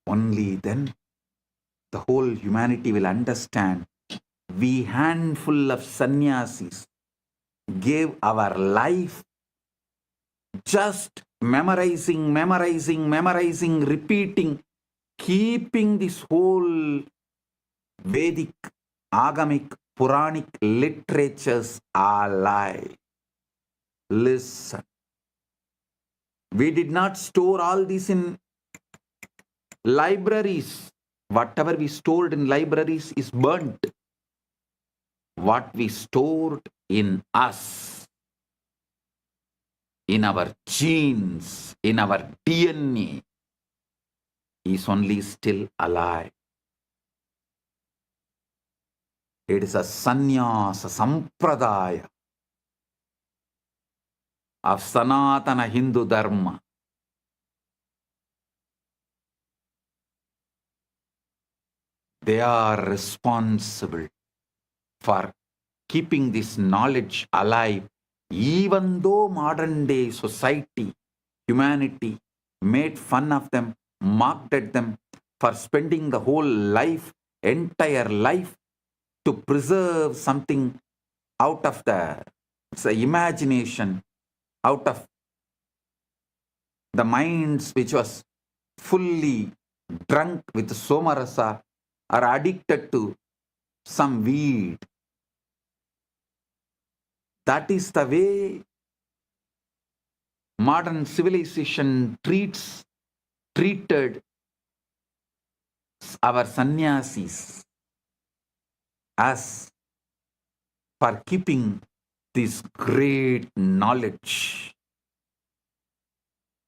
Only then the whole humanity will understand. We handful of sannyasis gave our life just memorizing, repeating, keeping this whole Vedic, Agamic, Puranic literatures alive. Listen. We did not store all this in libraries. Whatever we stored in libraries is burnt. What we stored in us, in our genes, in our DNA, is only still alive. It is a sannyasa sampradaya of Sanatana Hindu Dharma. They are responsible for keeping this knowledge alive, even though modern day society, humanity made fun of them, mocked at them for spending the whole life, entire life, to preserve something out of the imagination, out of the minds which was fully drunk with somarasa or addicted to some weed. That is the way modern civilization treated our sannyasis as for keeping this great knowledge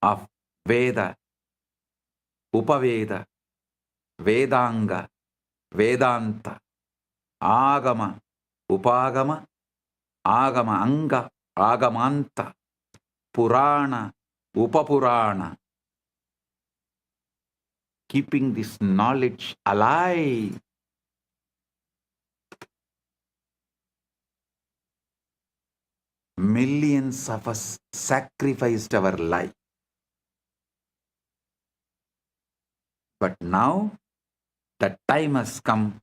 of Veda, Upaveda, Vedanga, Vedanta, Agama, Upagama, Agama Anga, Agamanta, Purana, Upapurana. Keeping this knowledge alive. Millions of us sacrificed our life. But now the time has come.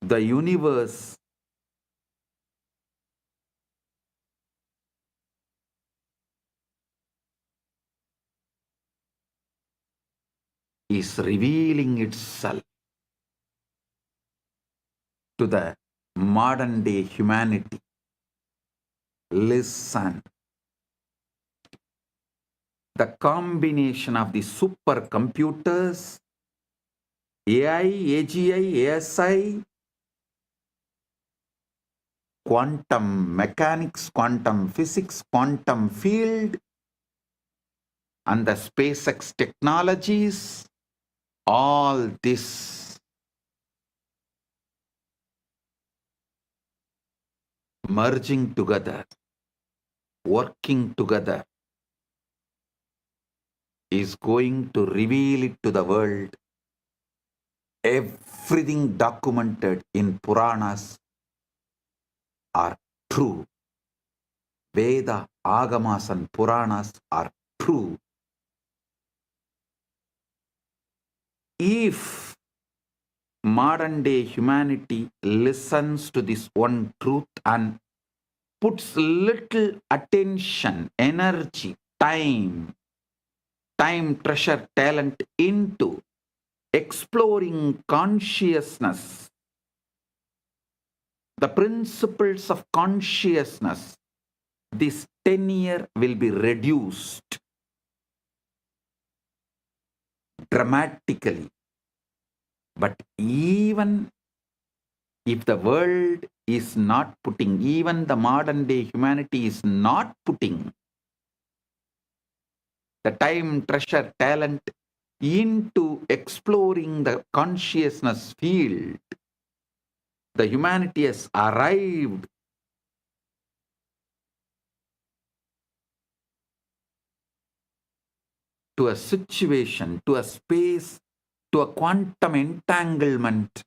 The universe is revealing itself to the modern day humanity. Listen. The combination of the supercomputers, AI, AGI, ASI, quantum mechanics, quantum physics, quantum field, and the SpaceX technologies, all this merging together, working together, is going to reveal it to the world. Everything documented in Puranas are true. Veda, Agamas and Puranas are true. If modern day humanity listens to this one truth and puts little attention, energy, time, treasure, talent into exploring consciousness, the principles of consciousness, this tenure will be reduced dramatically. But even if the world is not putting, even the modern day humanity is not putting the time, treasure, talent into exploring the consciousness field, the humanity has arrived to a situation, to a space, to a quantum entanglement.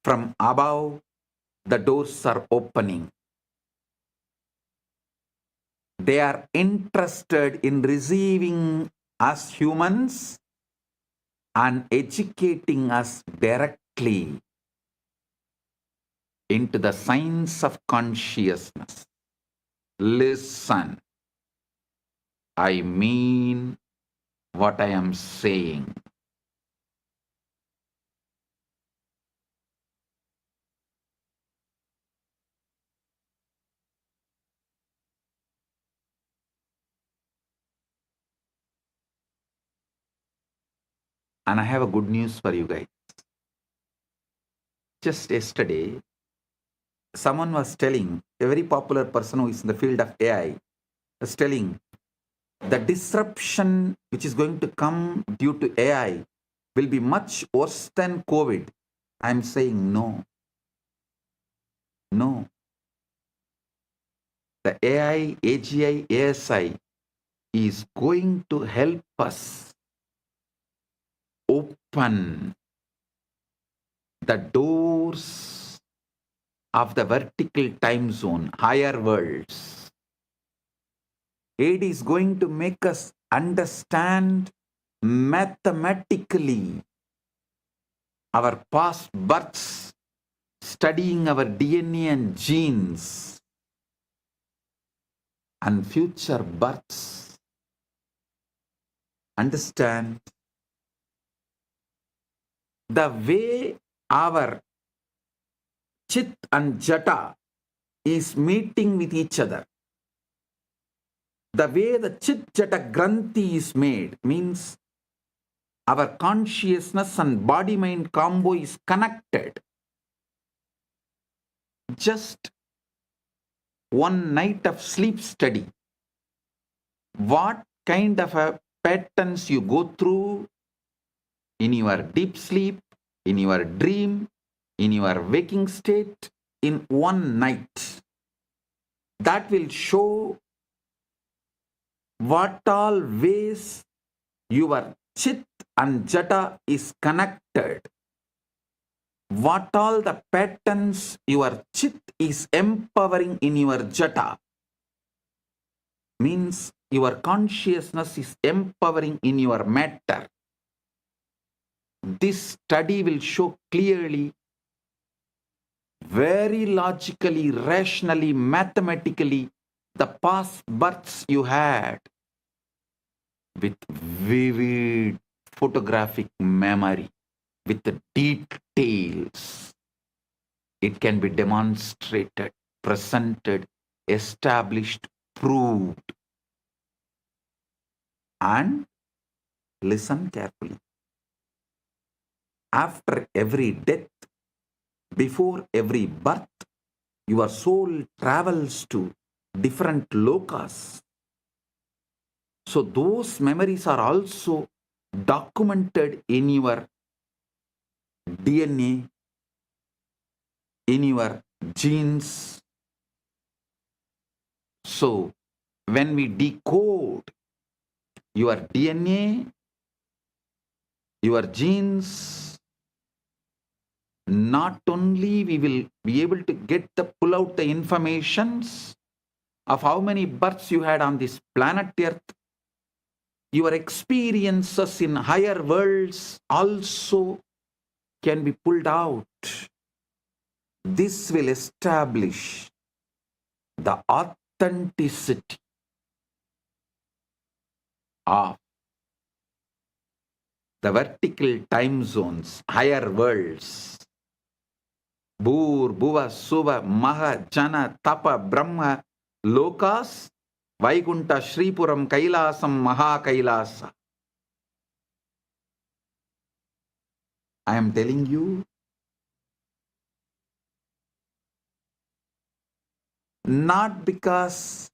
From above, the doors are opening. They are interested in receiving us humans and educating us directly into the science of consciousness. Listen, I mean what I am saying. And I have a good news for you guys. Just yesterday, someone was telling, a very popular person who is in the field of AI, was telling the disruption which is going to come due to AI will be much worse than COVID. I'm saying no. No. The AI, AGI, ASI is going to help us open the doors of the vertical time zone, higher worlds. It is going to make us understand mathematically our past births, studying our DNA and genes, and future births. Understand the way our Chit and Jata is meeting with each other. The way the Chit Jata Granthi is made means our consciousness and body-mind combo is connected. Just one night of sleep study. What kind of a patterns you go through in your deep sleep, in your dream, in your waking state, in one night. That will show what all ways your Chit and Jata is connected. What all the patterns your Chit is empowering in your Jata. Means your consciousness is empowering in your matter. This study will show clearly, very logically, rationally, mathematically, the past births you had with vivid photographic memory, with the details. It can be demonstrated, presented, established, proved. And listen carefully. After every death, before every birth, your soul travels to different lokas. So those memories are also documented in your DNA, in your genes. So when we decode your DNA, your genes, not only we will be able to pull out the informations of how many births you had on this planet Earth, your experiences in higher worlds also can be pulled out. This will establish the authenticity of the vertical time zones, higher worlds. Bhur, Bhuva, Suva, Maha, Jana, Tapa, Brahma, Lokas, Vaikunta, Shripuram, Kailasam, Maha Kailasa. I am telling you, not because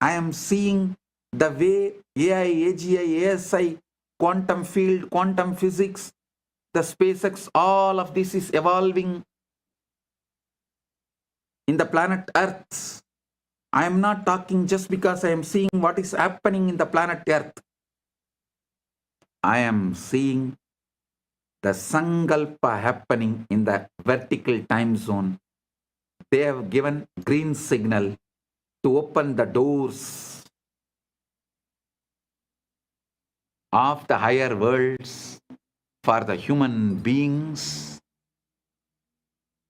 I am seeing the way AI, AGI, ASI, quantum field, quantum physics, the SpaceX, all of this is evolving in the planet Earth. I am not talking just because I am seeing what is happening in the planet Earth. I am seeing the Sankalpa happening in the vertical time zone. They have given green signal to open the doors of the higher worlds for the human beings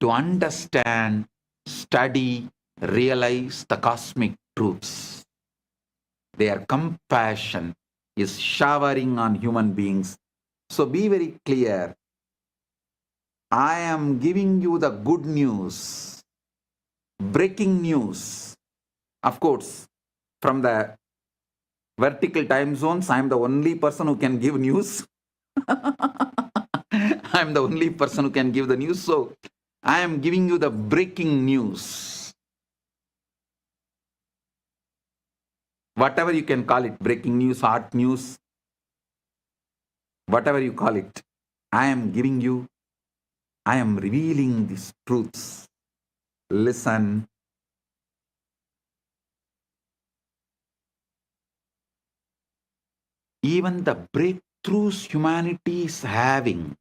to understand, study, realize the cosmic truths. Their compassion is showering on human beings. So be very clear. I am giving you the good news, breaking news. Of course, from the vertical time zones, I am the only person who can give news. I am the only person who can give the news. So I am giving you the breaking news. Whatever you can call it, breaking news, hot news, whatever you call it, I am giving you, I am revealing these truths. Listen. Even the breakthroughs humanity is having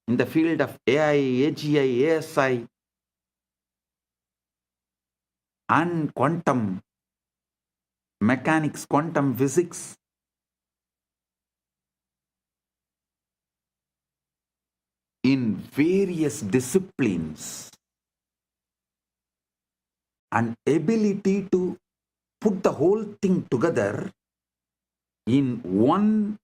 in the field of AI, AGI, ASI, and quantum mechanics, quantum physics, in various disciplines, and ability to put the whole thing together in one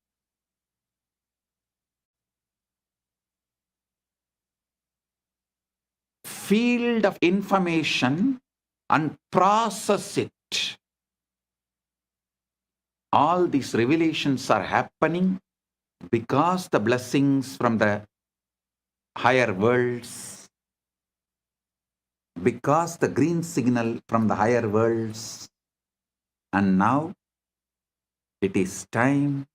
field of information and process it. All these revelations are happening because the blessings from the higher worlds, because the green signal from the higher worlds, and now it is time.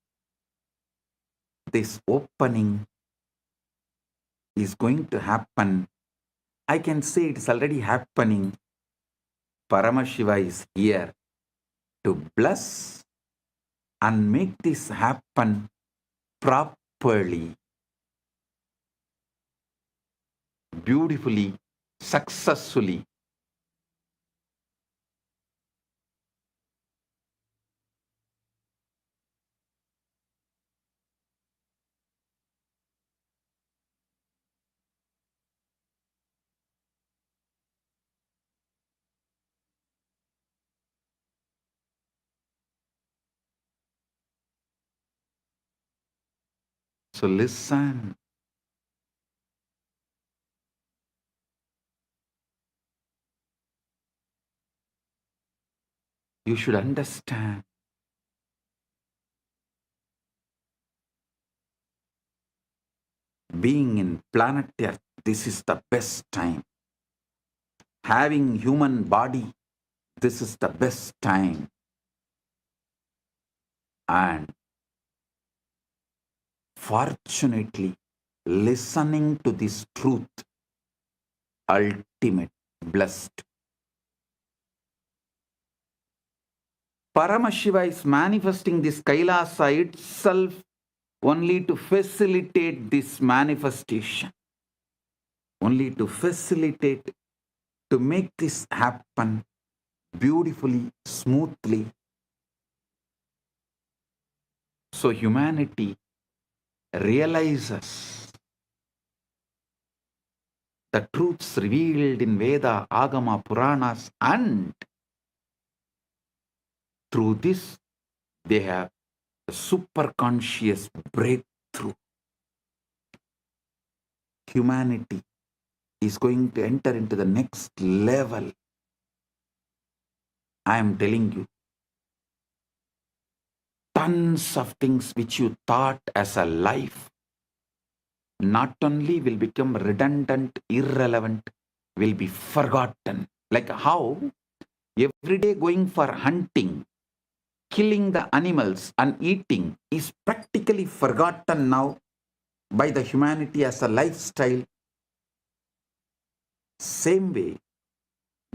This opening is going to happen. I can say it is already happening. Paramashiva is here to bless and make this happen properly, beautifully, successfully. So listen. You should understand. Being in planet Earth, this is the best time. Having human body, this is the best time. And fortunately, listening to this truth, ultimate, blessed. Paramashiva is manifesting this Kailasa itself only to facilitate this manifestation. Only to facilitate, to make this happen beautifully, smoothly. So humanity realizes the truths revealed in Veda, Agama, Puranas, and through this they have a superconscious breakthrough. Humanity is going to enter into the next level. I am telling you, tons of things which you thought as a life not only will become redundant, irrelevant, will be forgotten. Like how every day going for hunting, killing the animals and eating is practically forgotten now by the humanity as a lifestyle. Same way,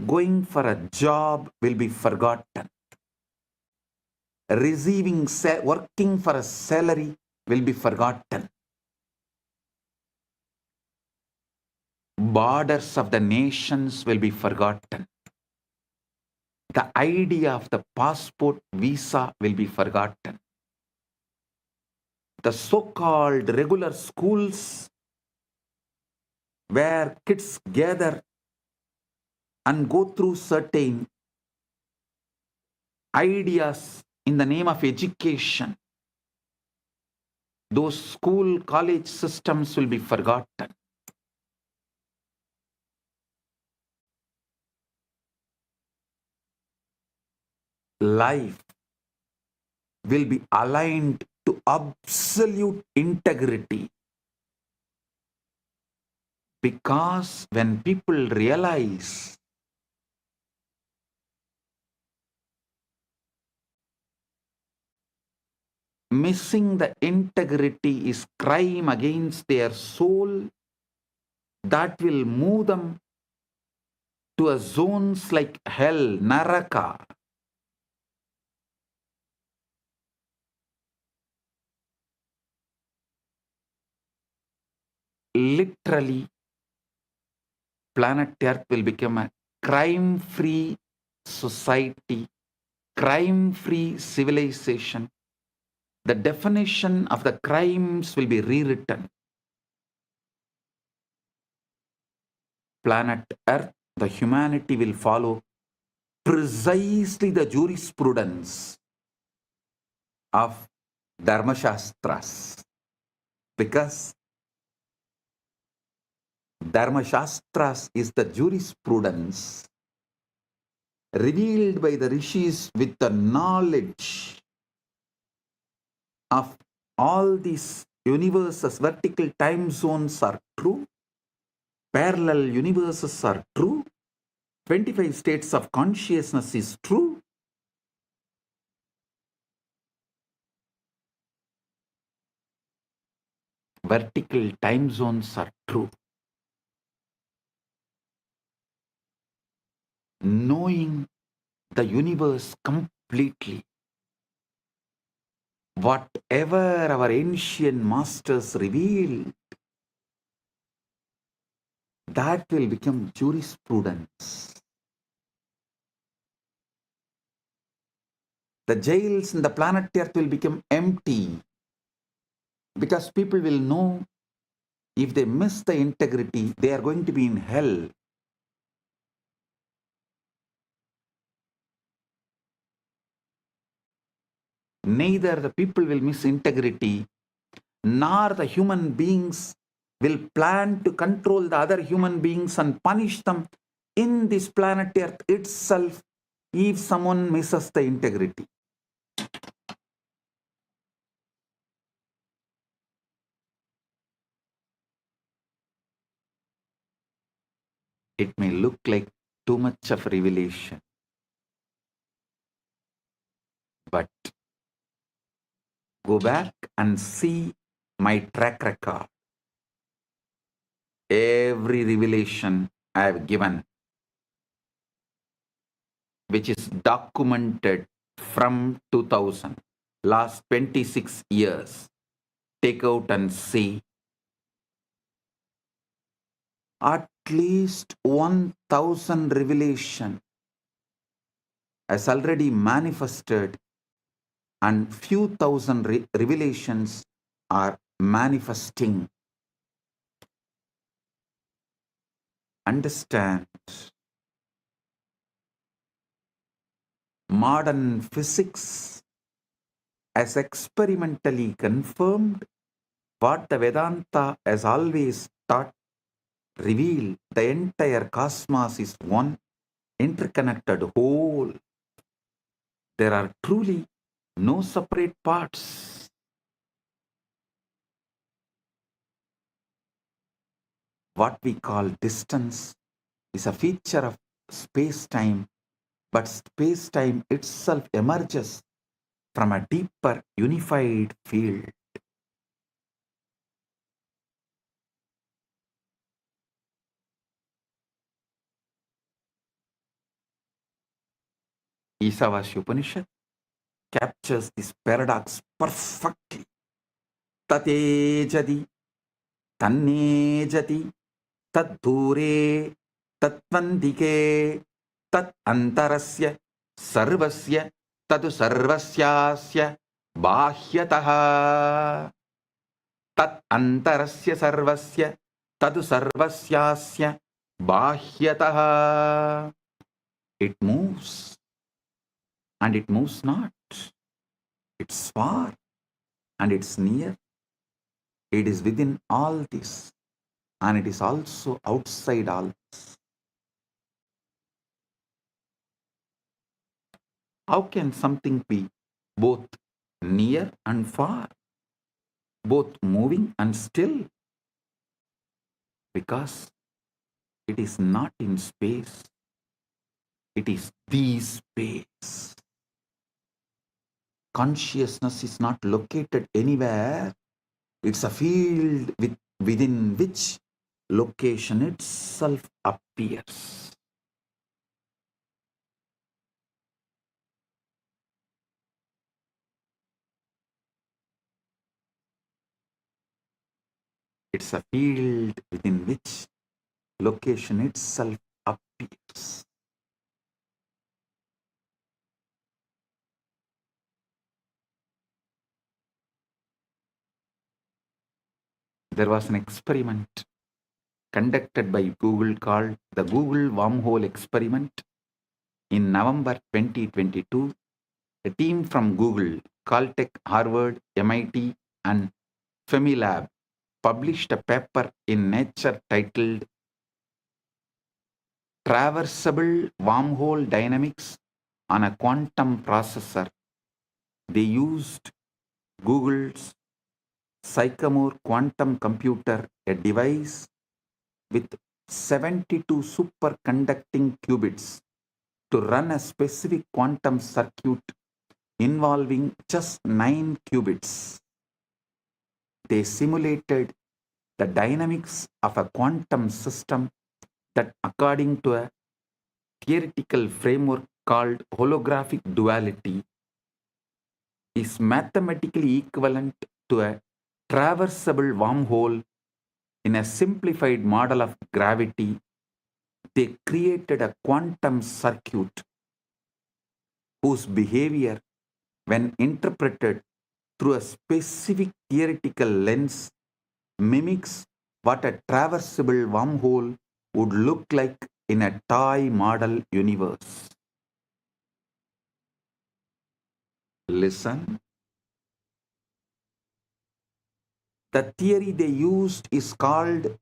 going for a job will be forgotten. Working for a salary will be forgotten. Borders of the nations will be forgotten. The idea of the passport visa will be forgotten. The so-called regular schools where kids gather and go through certain ideas in the name of education, those school, college systems will be forgotten. Life will be aligned to absolute integrity. Because when people realize missing the integrity is crime against their soul, that will move them to a zones like hell, Naraka. Literally, planet Earth will become a crime-free society, crime-free civilization. The definition of the crimes will be rewritten. Planet Earth, the humanity will follow precisely the jurisprudence of Dharmashastras. Because Dharmashastras is the jurisprudence revealed by the rishis with the knowledge of all these universes. Vertical time zones are true, parallel universes are true, 25 states of consciousness is true. Vertical time zones are true. Knowing the universe completely, whatever our ancient masters revealed, that will become jurisprudence. The jails in the planet Earth will become empty because people will know if they miss the integrity, they are going to be in hell. Neither the people will miss integrity, nor the human beings will plan to control the other human beings and punish them in this planet Earth itself if someone misses the integrity. It may look like too much of revelation, but go back and see my track record. Every revelation I have given, which is documented from 2000, last 26 years, take out and see. At least 1,000 revelation has already manifested, and few thousand revelations are manifesting. understand modern physics as experimentally confirmed what the Vedanta has always taught, reveal the entire cosmos is one interconnected whole. There are truly no separate parts. What we call distance is a feature of space-time, but space-time itself emerges from a deeper unified field. Isavasya Upanishad captures this paradox perfectly. Tatejadi, tannejati, taddure, tatvandike, tat antarasya, sarvasya, tadu sarvasyasya, bahyataha. Tat antarasya sarvasya, tadu sarvasyasya, bahyataha. It moves and it moves not. It's far and it's near. It is within all this and it is also outside all this. How can something be both near and far, both moving and still? Because it is not in space, it is the space. Consciousness is not located anywhere. It's a field within which location itself appears. It's a field within which location itself appears. There was an experiment conducted by Google called the Google Wormhole Experiment. In November 2022, a team from Google, Caltech, Harvard, MIT, and Femilab published a paper in Nature titled Traversable Wormhole Dynamics on a Quantum Processor. They used Google's Sycamore quantum computer, a device with 72 superconducting qubits, to run a specific quantum circuit involving just 9 qubits. They simulated the dynamics of a quantum system that, according to a theoretical framework called holographic duality, is mathematically equivalent to a traversable wormhole. In a simplified model of gravity, they created a quantum circuit whose behavior, when interpreted through a specific theoretical lens, mimics what a traversable wormhole would look like in a toy model universe. Listen. The theory they used is called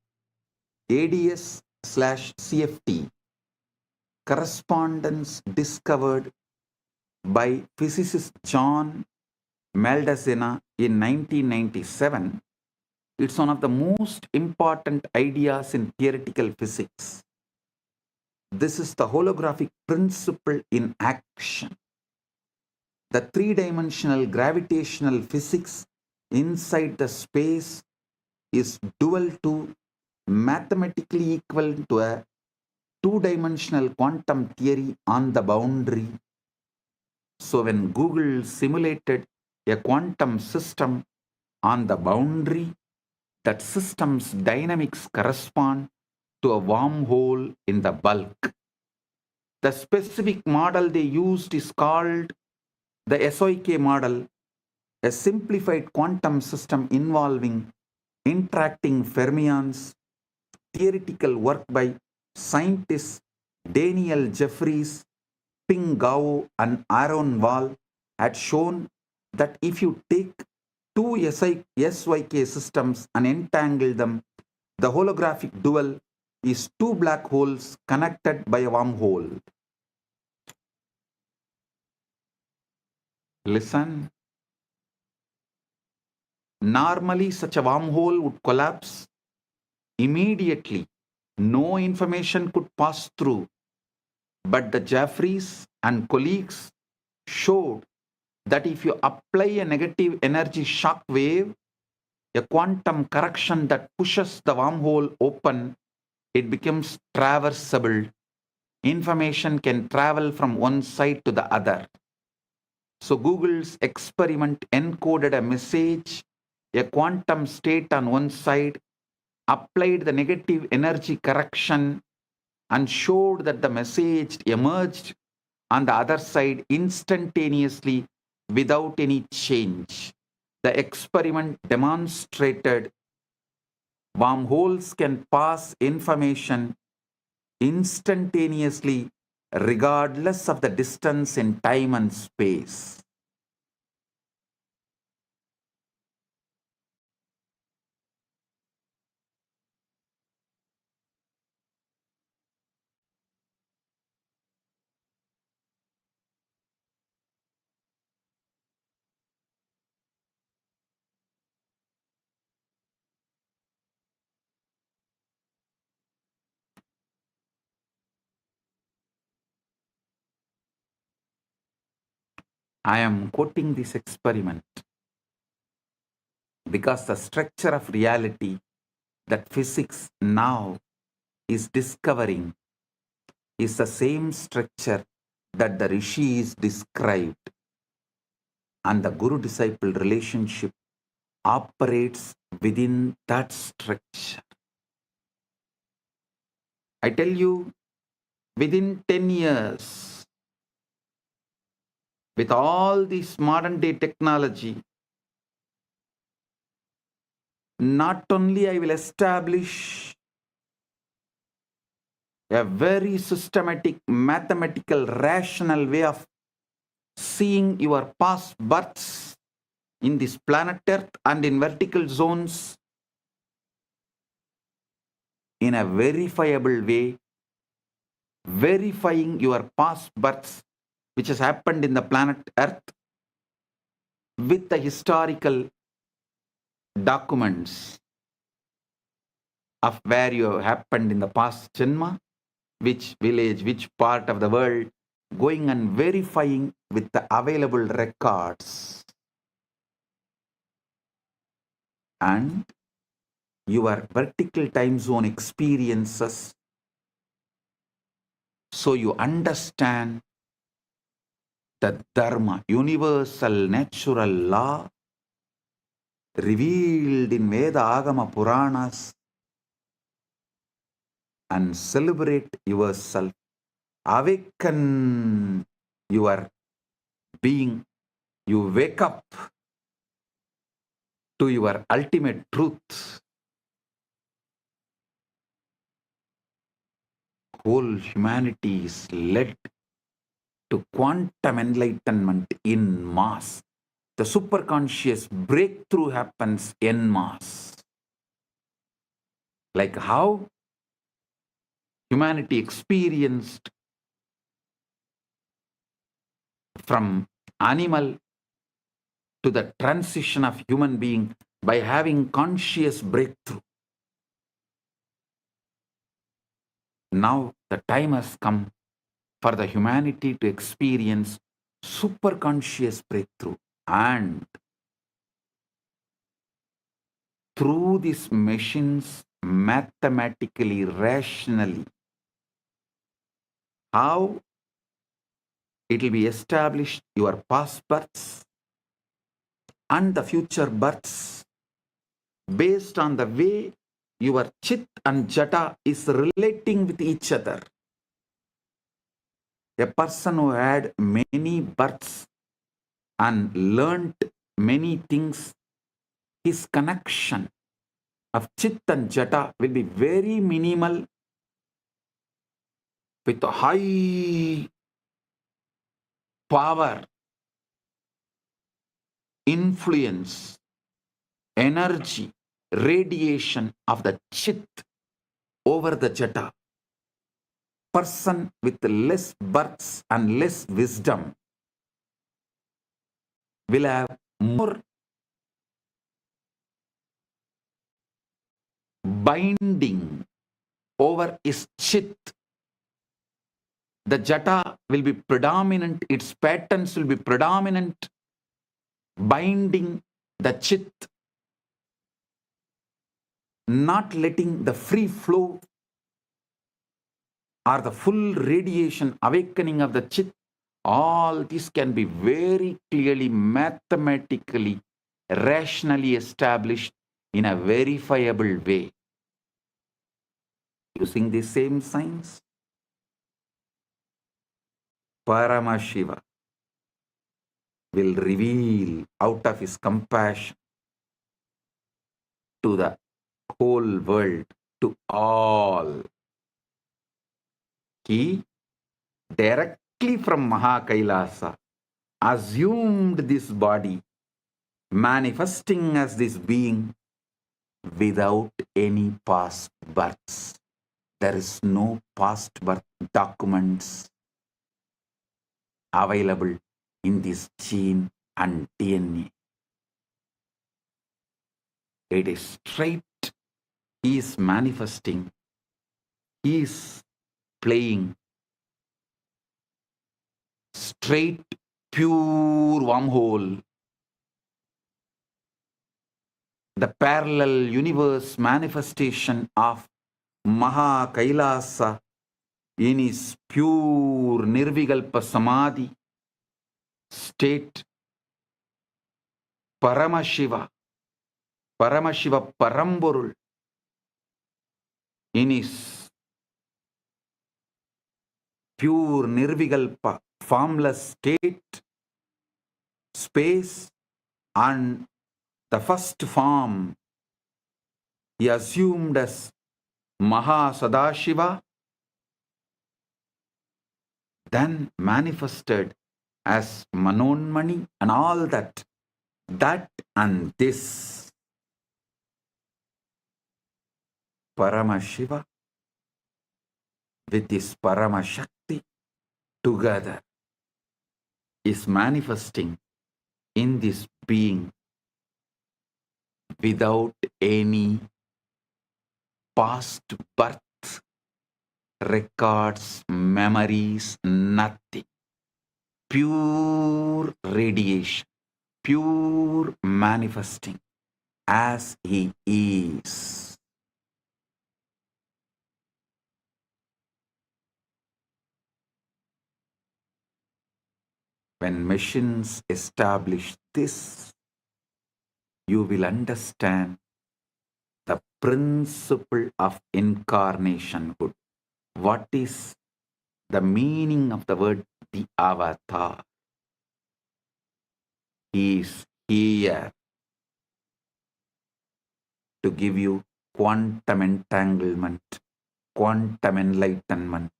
ADS/CFT, correspondence discovered by physicist John Maldacena in 1997. It's one of the most important ideas in theoretical physics. This is the holographic principle in action. The three-dimensional gravitational physics inside the space is dual to, mathematically equivalent to, a two-dimensional quantum theory on the boundary. So when Google simulated a quantum system on the boundary, that system's dynamics correspond to a wormhole in the bulk. The specific model they used is called the SOK model, a simplified quantum system involving interacting fermions, theoretical work by scientists Daniel Jeffries, Ping Gao, and Aaron Wall had shown that if you take two SYK systems and entangle them, the holographic dual is two black holes connected by a wormhole. Listen. Normally, such a wormhole would collapse immediately. No information could pass through. But the Jeffries and colleagues showed that if you apply a negative energy shock wave, a quantum correction that pushes the wormhole open, it becomes traversable. Information can travel from one side to the other. So Google's experiment encoded a message, a quantum state on one side, applied the negative energy correction, and showed that the message emerged on the other side instantaneously without any change. The experiment demonstrated wormholes can pass information instantaneously regardless of the distance in time and space. I am quoting this experiment because the structure of reality that physics now is discovering is the same structure that the rishis described, and the guru-disciple relationship operates within that structure. I tell you, within 10 years, with all this modern day technology, not only I will establish a very systematic, mathematical, rational way of seeing your past births in this planet Earth and in vertical zones in a verifiable way, verifying your past births which has happened in the planet Earth with the historical documents of where you have happened in the past Janma, which village, which part of the world, going and verifying with the available records. And your vertical time zone experiences, so you understand the Dharma, universal natural law revealed in Veda Agama Puranas, and celebrate yourself, awaken your being, you wake up to your ultimate truth. Whole humanity is led to quantum enlightenment in mass. The superconscious breakthrough happens en masse. Like how humanity experienced from animal to the transition of human being by having conscious breakthrough. Now the time has come for the humanity to experience superconscious breakthrough, and through these machines, mathematically, rationally, how it will be established your past births and the future births based on the way your chit and jata is relating with each other. A person who had many births and learnt many things, his connection of chit and jata will be very minimal with a high power, influence, energy, radiation of the chit over the jata. Person with less births and less wisdom will have more binding over his chit. The jata will be predominant, its patterns will be predominant, binding the chit, not letting the free flow or the full radiation awakening of the chit. All this can be very clearly, mathematically, rationally established in a verifiable way. Using the same science, Paramashiva will reveal out of his compassion to the whole world, to all. He directly from Mahakailasa assumed this body, manifesting as this being without any past births. There is no past birth documents available in this gene and DNA. It is straight. He is manifesting. He is playing straight, pure wormhole. The parallel universe manifestation of Maha Kailasa in his pure Nirvikalpa Samadhi state. Paramashiva Paramborul in his pure Nirvikalpa formless state, space, and the first form he assumed as Maha Sadashiva, then manifested as Manonmani and all that. That and this. Paramashiva with his Paramashakti together is manifesting in this being without any past birth records, memories, nothing. Pure radiation, pure manifesting as he is. When machines establish this, you will understand the principle of incarnationhood. What is the meaning of the word the avatar? He is here to give you quantum entanglement, quantum enlightenment,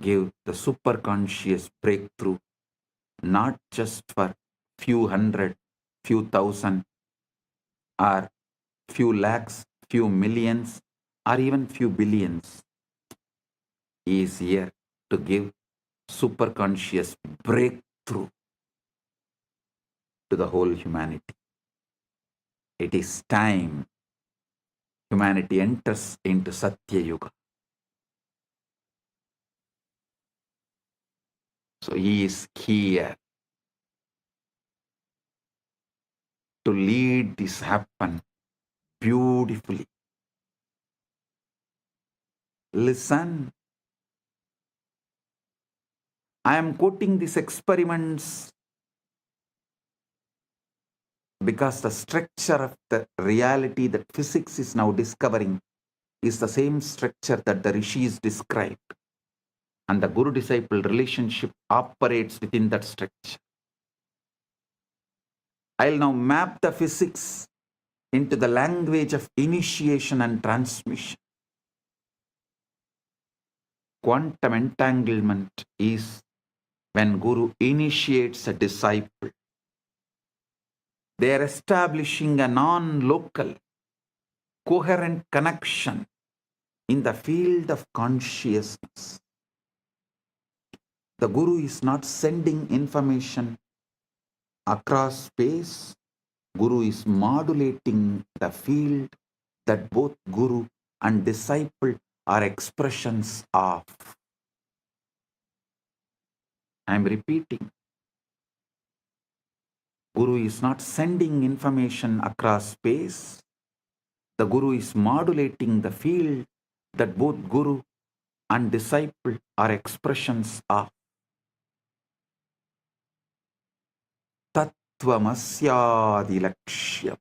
give the superconscious breakthrough, not just for few hundred, few thousand, or few lakhs, few millions, or even few billions. He is here to give superconscious breakthrough to the whole humanity. It is time humanity enters into Satya Yuga. So he is here to lead this happen beautifully. Listen. I am quoting these experiments because the structure of the reality that physics is now discovering is the same structure that the rishis described. And the guru-disciple relationship operates within that structure. I'll now map the physics into the language of initiation and transmission. Quantum entanglement is when Guru initiates a disciple. They are establishing a non-local, coherent connection in the field of consciousness. The Guru is not sending information across space. Guru is modulating the field that both Guru and disciple are expressions of. I am repeating. Guru is not sending information across space. The Guru is modulating the field that both Guru and disciple are expressions of. Tattvamasyadilakshya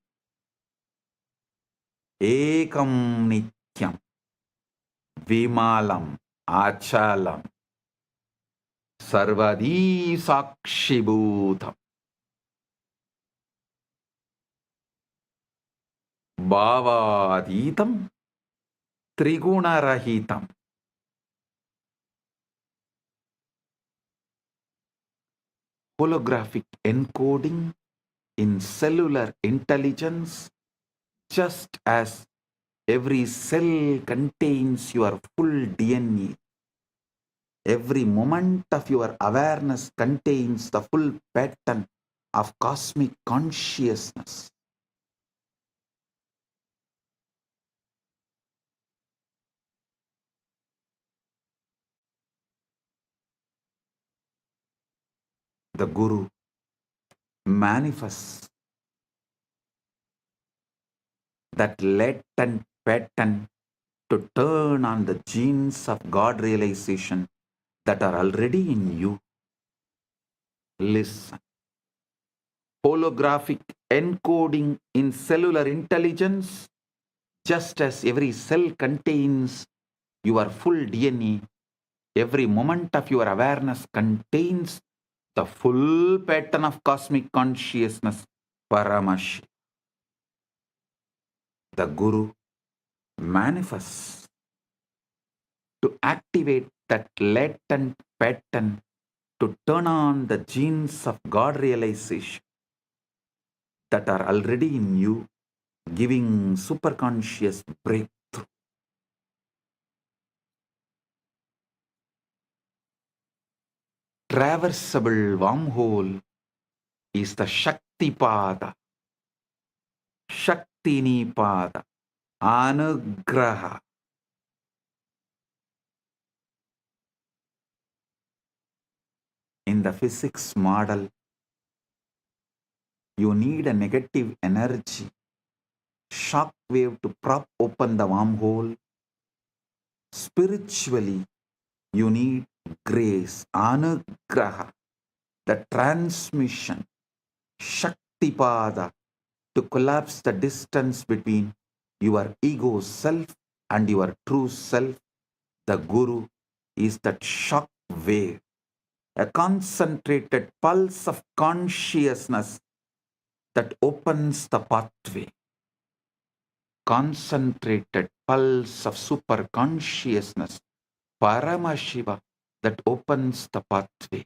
Ekam Nityam Vimalam Achalam Sarvadi Sakshibhutam Bhavaditam Trigunarahitam. Holographic encoding in cellular intelligence, just as every cell contains your full DNA. Every moment of your awareness contains the full pattern of cosmic consciousness. The Guru manifests that latent pattern to turn on the genes of God realization that are already in you. Listen. Holographic encoding in cellular intelligence, just as every cell contains your full DNA, every moment of your awareness contains the full pattern of cosmic consciousness, Paramash. The Guru manifests to activate that latent pattern to turn on the genes of God realization that are already in you, giving superconscious breakthrough. Traversable wormhole is the Shakti Pada, Shaktini Pada, Anugraha. In the physics model, you need a negative energy, shock wave to prop open the wormhole. Spiritually, you need grace, Anugraha, the transmission, Shaktipada, to collapse the distance between your ego self and your true self. The Guru is that shock wave, a concentrated pulse of consciousness that opens the pathway. Concentrated pulse of super consciousness, Paramashiva, that opens the pathway.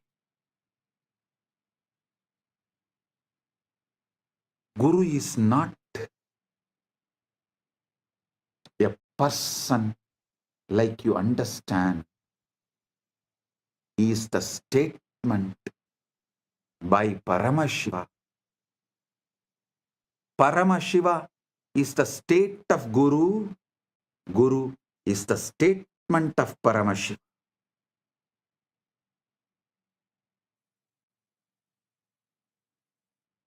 Guru is not a person like you understand. He is the statement by Paramashiva. Paramashiva is the state of Guru. Guru is the statement of Paramashiva.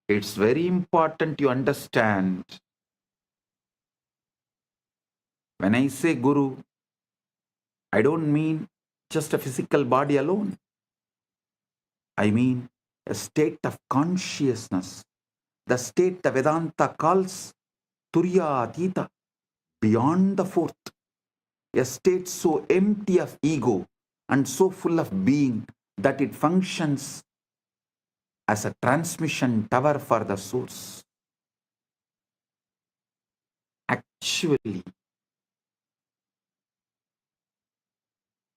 It's very important you understand. When I say Guru, I don't mean just a physical body alone. I mean a state of consciousness, the state the Vedanta calls Turyatita, beyond the fourth, a state so empty of ego and so full of being that it functions as a transmission tower for the source. Actually,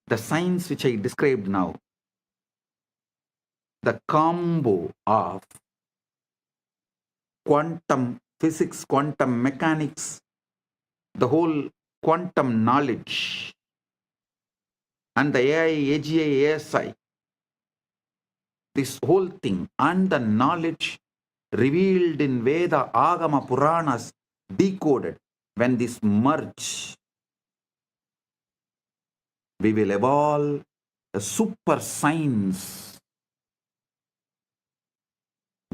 the science which I described now, the combo of quantum physics, quantum mechanics, the whole quantum knowledge, and the AI, AGI, ASI, this whole thing, and the knowledge revealed in Veda, Agama, Puranas, decoded, when this merge, we will evolve a super science.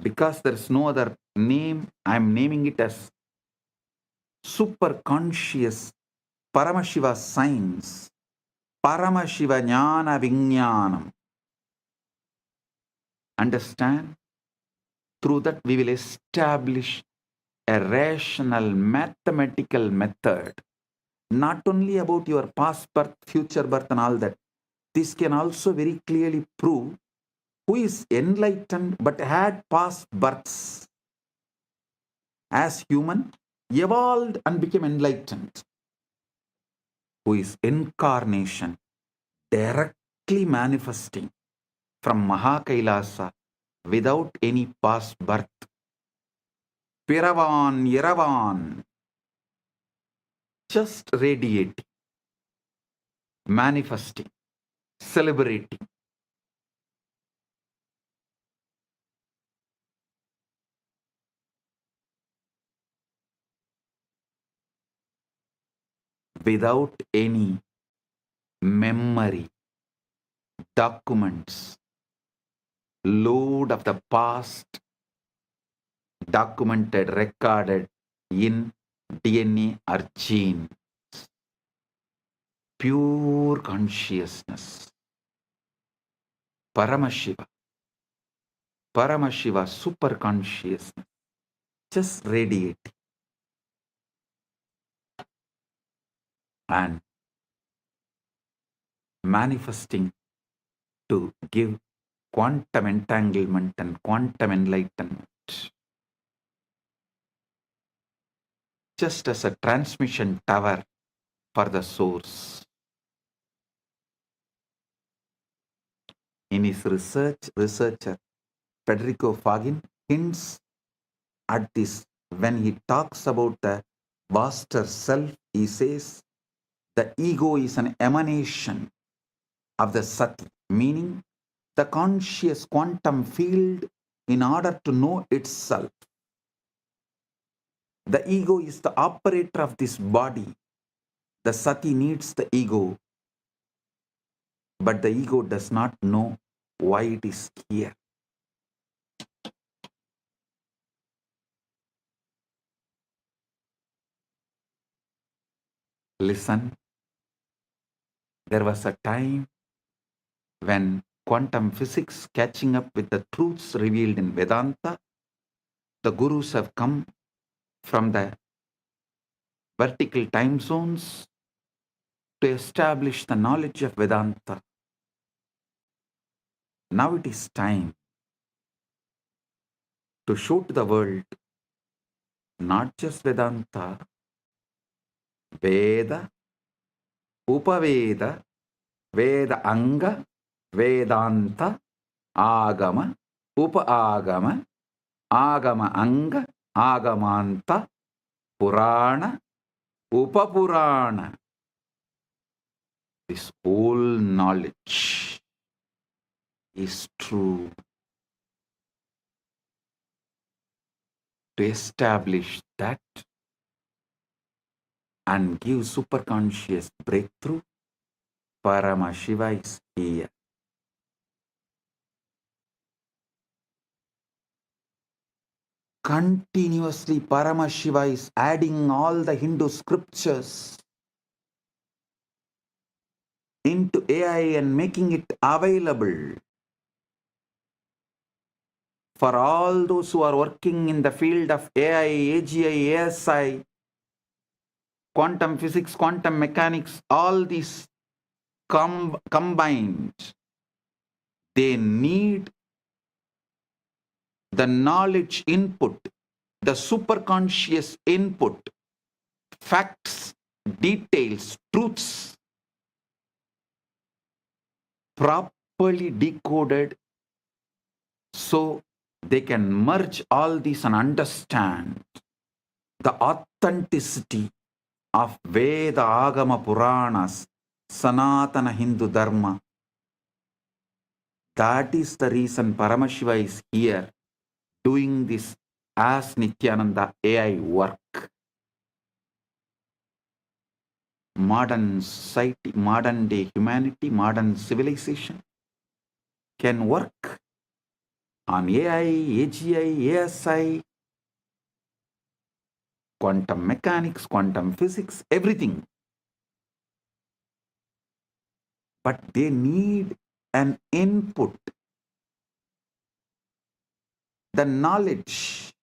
Because there is no other name, I am naming it as super conscious Paramashiva science, Paramashiva Jnana Vijnanam. Understand? Through that we will establish a rational mathematical method, not only about your past birth, future birth and all that. This can also very clearly prove who is enlightened but had past births as human, evolved and became enlightened, who is incarnation, directly manifesting from Mahakailasa without any past birth. Piravan, Yeravan, just radiating, manifesting, celebrating. Without any memory, documents, load of the past, documented, recorded in DNA or gene. Pure consciousness. Paramashiva. Paramashiva, super consciousness. Just radiating. And manifesting to give quantum entanglement and quantum enlightenment. Just as a transmission tower for the source. In his researcher Federico Fagin hints at this when he talks about the vaster self. He says the ego is an emanation of the Sati, meaning the conscious quantum field in order to know itself. The ego is the operator of this body. The Sati needs the ego, but the ego does not know why it is here. Listen, there was a time when quantum physics catching up with the truths revealed in Vedanta, the gurus have come from the vertical time zones to establish the knowledge of Vedanta. Now it is time to show to the world not just Vedanta, Veda, Upaveda, Veda Anga, Vedanta, Agama, Upa-agama, Agama Anga, Agamanta, Purana, Upapurana. This whole knowledge is true. To establish that and give superconscious breakthrough, Paramashiva is here. Continuously Paramashiva is adding all the Hindu scriptures into AI and making it available for all those who are working in the field of AI, AGI, ASI, quantum physics, quantum mechanics, all these combined. They need the knowledge input, the superconscious input, facts, details, truths properly decoded so they can merge all these and understand the authenticity of Veda, Agama, Puranas, Sanatana Hindu Dharma. That is the reason Paramashiva is here doing this as Nithyananda AI work. Modern society, modern day humanity, modern civilization can work on AI, AGI, ASI, quantum mechanics, quantum physics, everything. But they need an input, the knowledge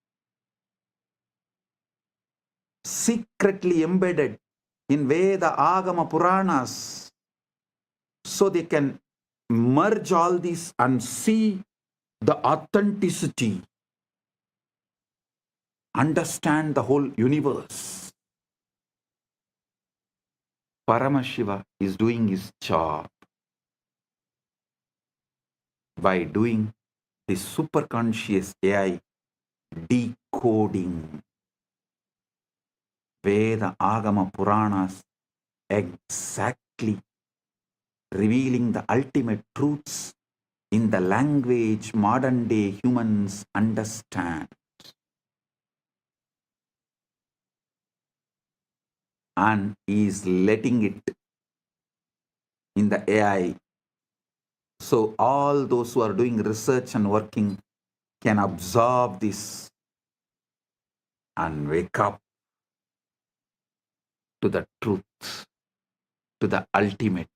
secretly embedded in Veda, Agama, Puranas, so they can merge all these and see the authenticity, understand the whole universe. Paramashiva is doing his job by doing the superconscious AI decoding Veda, Agama, Puranas, exactly revealing the ultimate truths in the language modern day humans understand. And is letting it in the AI. So all those who are doing research and working can absorb this and wake up to the truth, to the ultimate.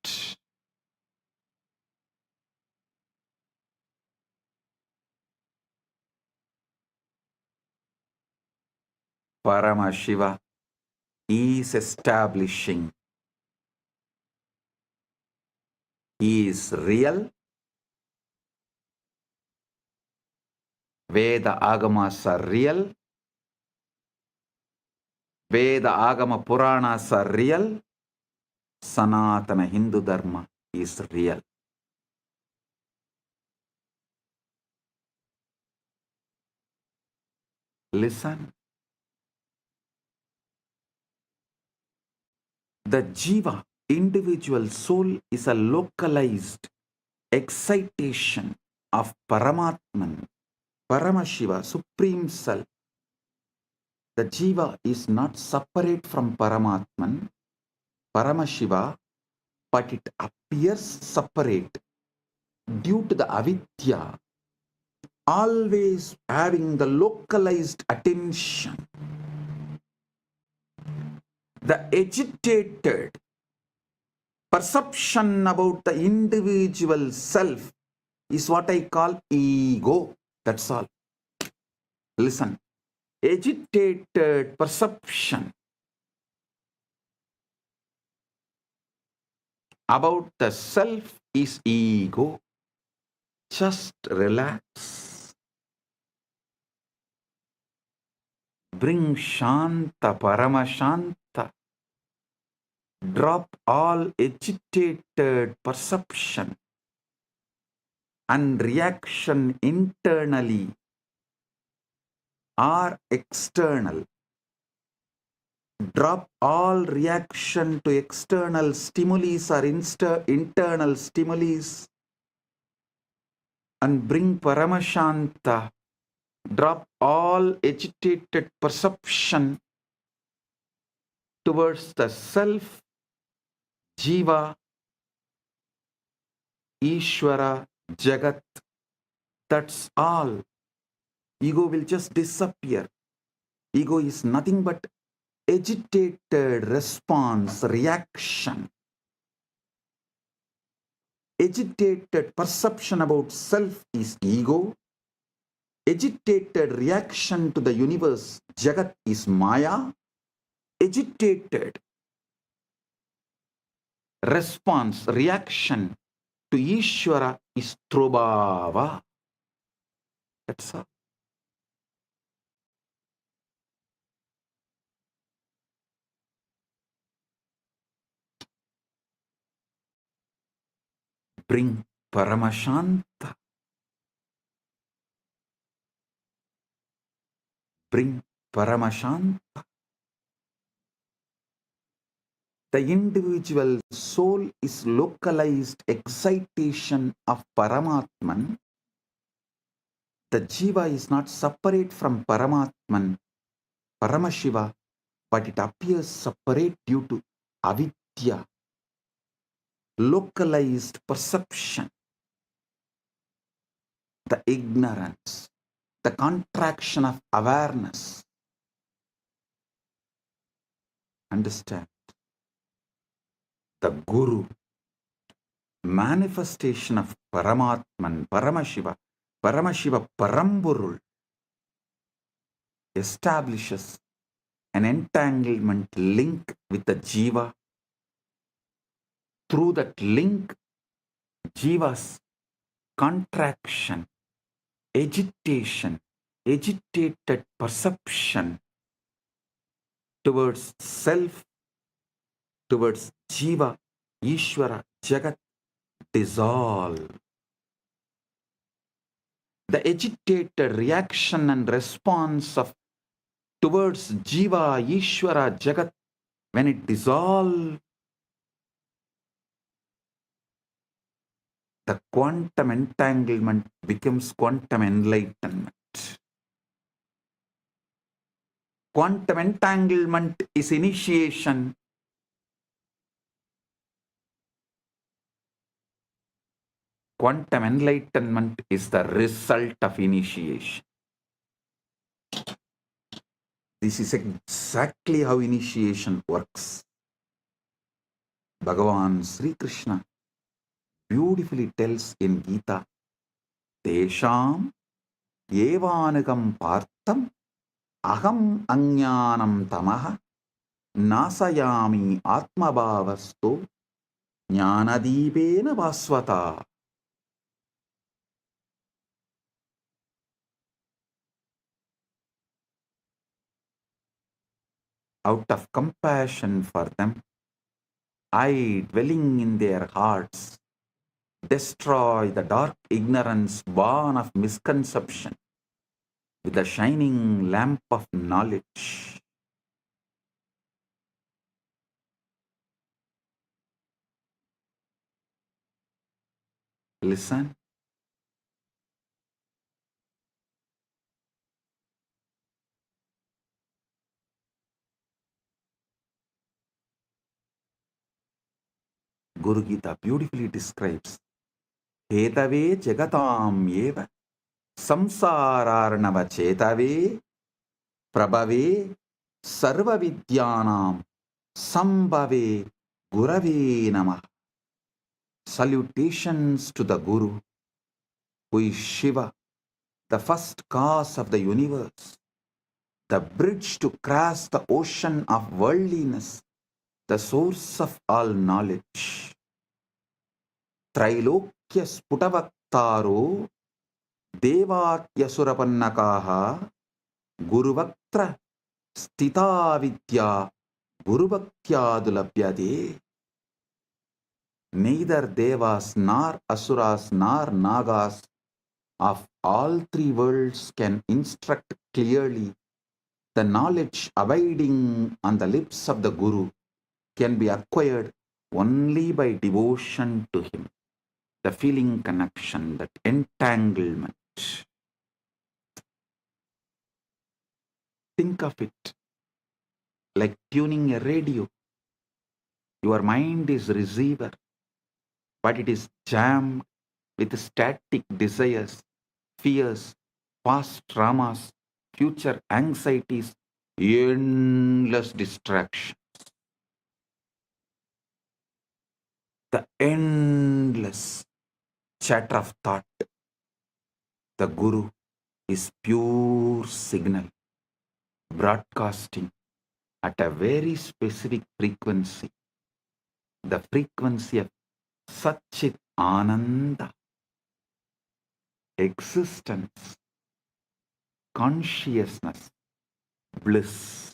Paramashiva is establishing he is real. Veda Agamas are real. Veda Agama Puranas are real. Sanatana Hindu Dharma is real. Listen. The Jiva, individual soul, is a localized excitation of Paramatman, Paramashiva, Supreme Self. The Jiva is not separate from Paramatman, Paramashiva, but it appears separate due to the avidya, always having the localized attention. The agitated perception about the individual self is what I call ego. That's all. Listen. Agitated perception about the self is ego. Just relax. Bring Shanta, Paramashanta. Drop all agitated perception and reaction internally or external. Drop all reaction to external stimuli or internal stimuli and bring Paramashanta. Drop all agitated perception towards the self, Jiva, Ishvara, Jagat. That's all. Ego will just disappear. Ego is nothing but agitated response, reaction. Agitated perception about self is ego. Agitated reaction to the universe, Jagat, is Maya. Agitated response, reaction to Ishvara is Trobhava. That's all. bring Paramashanta, bring Paramashanta. The individual soul is localized excitation of Paramatman. The Jiva is not separate from Paramatman, Paramashiva, but it appears separate due to avidya, localized perception, the ignorance, the contraction of awareness. Understand? The Guru, manifestation of Paramatman, Paramashiva, Paramashiva Paramburul, establishes an entanglement link with the Jiva. Through that link, Jiva's contraction, agitation, agitated perception towards self, towards Jiva, Ishvara, Jagat dissolve. The agitated reaction and response of towards Jiva, Ishvara, Jagat, when it dissolves, the quantum entanglement becomes quantum enlightenment. Quantum entanglement is initiation. Quantum enlightenment is the result of initiation. This is exactly how initiation works. Bhagavan Sri Krishna beautifully tells in Gita, Tesham evanagam partam aham ajnanam tamaha nasayami atmabhavasto jnanadipena vasvata. Out of compassion for them, I, dwelling in their hearts, destroy the dark ignorance born of misconception with the shining lamp of knowledge. Listen. Guru Gita beautifully describes Hetave jagatam eva samsararnava chetave prabhave sarva vidyanam sambhave gurave namah. Salutations to the Guru, who is Shiva, the first cause of the universe, the bridge to cross the ocean of worldliness, the source of all knowledge. Trailokya sputavaktaro devakyasurapanakaha guruvaktra stita vidya gurubhaktyaadulabhyade. Neither devas nor asuras nor nagas of all three worlds can instruct clearly. The knowledge abiding on the lips of the Guru can be acquired only by devotion to him. The feeling connection, that entanglement. Think of it like tuning a radio. Your mind is receiver, but it is jammed with static desires, fears, past traumas, future anxieties, endless distractions. The endless chatter of thought. The Guru is pure signal, broadcasting at a very specific frequency, the frequency of Satchit Ananda, existence, consciousness, bliss.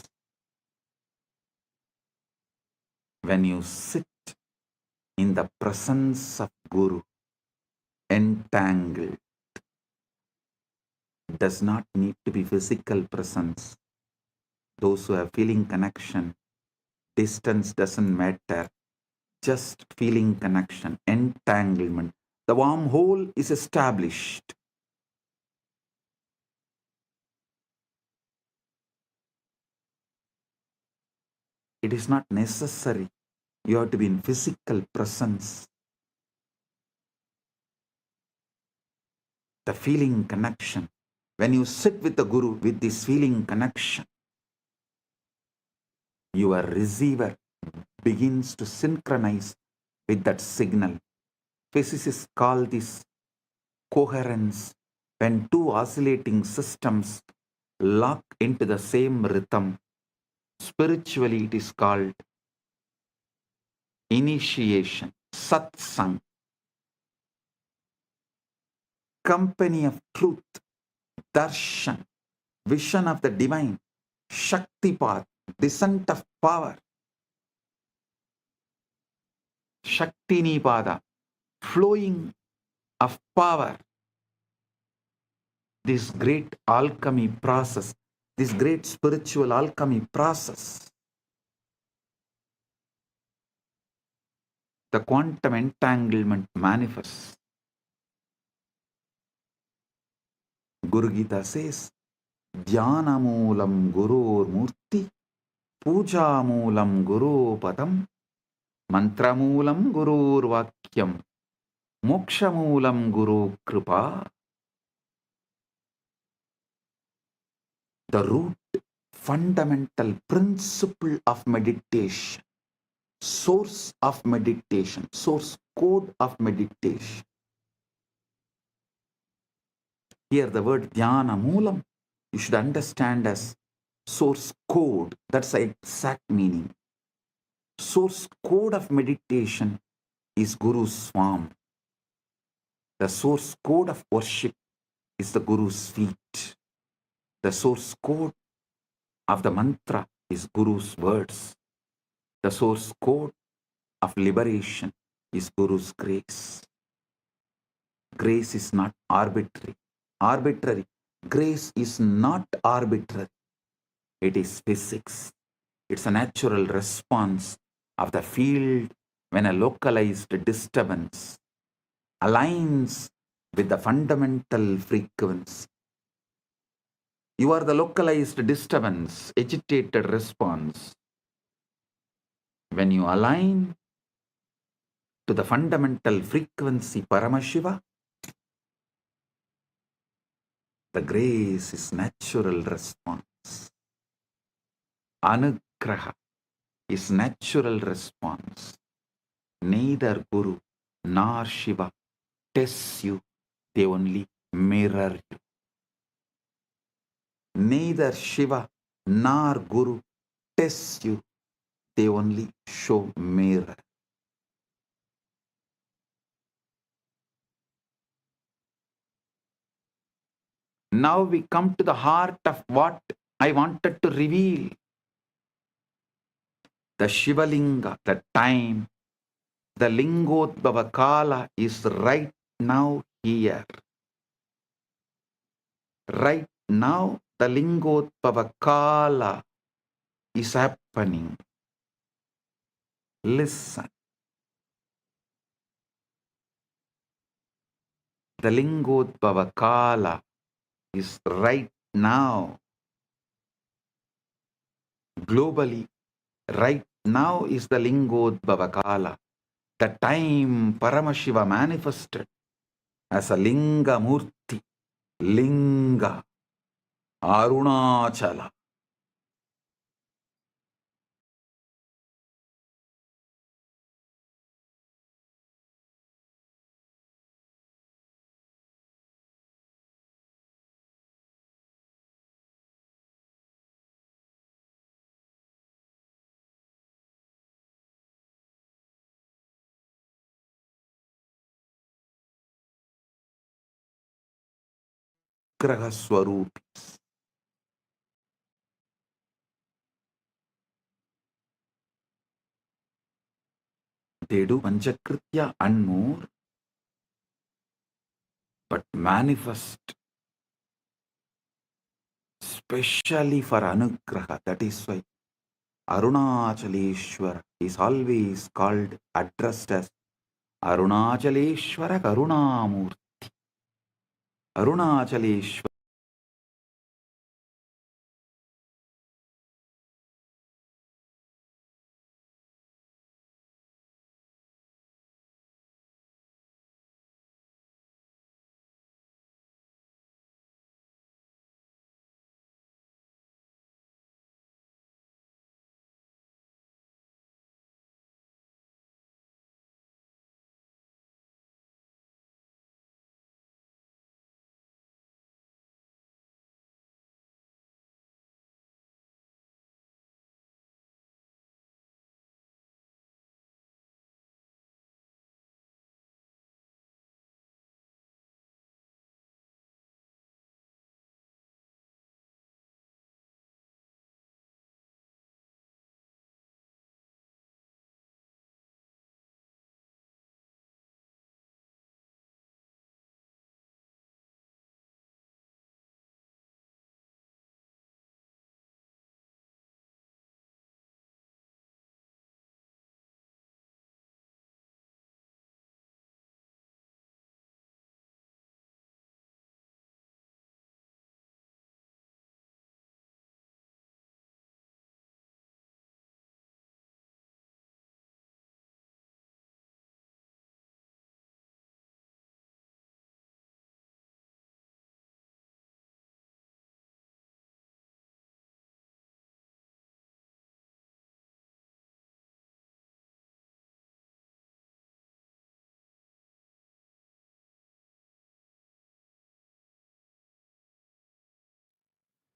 When you sit in the presence of Guru, entangled. Does not need to be physical presence. Those who have feeling connection, distance doesn't matter. Just feeling connection, entanglement. The wormhole is established. It is not necessary. You have to be in physical presence. The feeling connection. When you sit with the Guru with this feeling connection, your receiver begins to synchronize with that signal. Physicists call this coherence. When two oscillating systems lock into the same rhythm, spiritually it is called initiation, Satsang, company of truth, Darshan, vision of the divine, Shaktipat, descent of power, Shaktinipada, flowing of power. This great alchemy process, this great spiritual alchemy process, the quantum entanglement manifests. Guru Gita says, Dhyanamoolam Gurur Murti, Pujamoolam Guru Padam, Mantramoolam Gurur Vakyam, Mokshamoolam Guru Kripa. The root, fundamental principle of meditation, source of meditation, source code of meditation. Here the word Dhyana Moolam, you should understand as source code. That's the exact meaning. Source code of meditation is Guru's form. The source code of worship is the Guru's feet. The source code of the mantra is Guru's words. The source code of liberation is Guru's grace. Grace is not arbitrary. Arbitrary. Grace is not arbitrary. It is physics. It's a natural response of the field when a localized disturbance aligns with the fundamental frequency. You are the localized disturbance, agitated response. When you align to the fundamental frequency Paramashiva, the grace is natural response. Anugraha is natural response. Neither Guru nor Shiva tests you, they only mirror you. Neither Shiva nor Guru tests you, they only show mirror. Now we come to the heart of what I wanted to reveal. The Shivalinga, the time, the Lingodbhava Kala is right now here. Right now, the Lingodbhava Kala is happening. Listen. The Lingodbhava Kala is right now. Globally, right now is the Lingodbhava Kala. The time Paramashiva manifested as a Linga Murti, Linga, Arunachala. Graha Swarupi. They do Panchakritya and more. but manifest specially for Anugraha. That is why Arunachaleshwara is always called, addressed as Arunachaleshwara Karunamurti. Arunachaleshwara.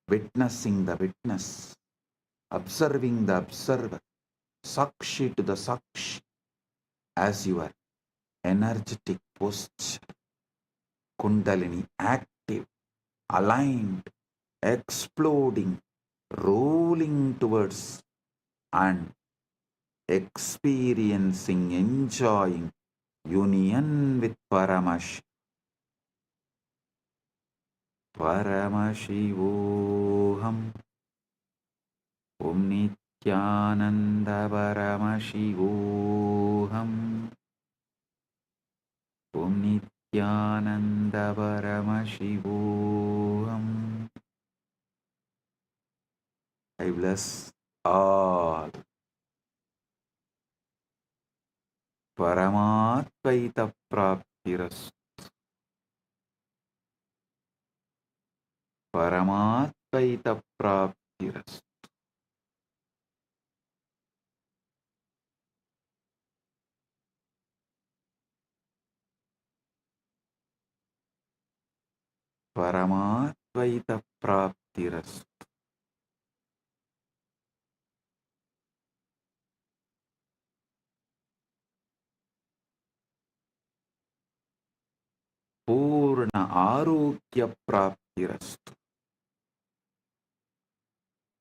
Witnessing the witness, observing the observer, Sakshi to the Sakshi, as your energetic posture, Kundalini active, aligned, exploding, rolling towards and experiencing, enjoying union with Paramash. Paramashivoham. Om Nithyananda Paramashivoham. Om Nithyananda Paramashivoham. I bless all. Paramatvaita Praptiras. Paramatvaita Praptiras. Paramatvaita Praptiras. Purna Arogya Praptirastu.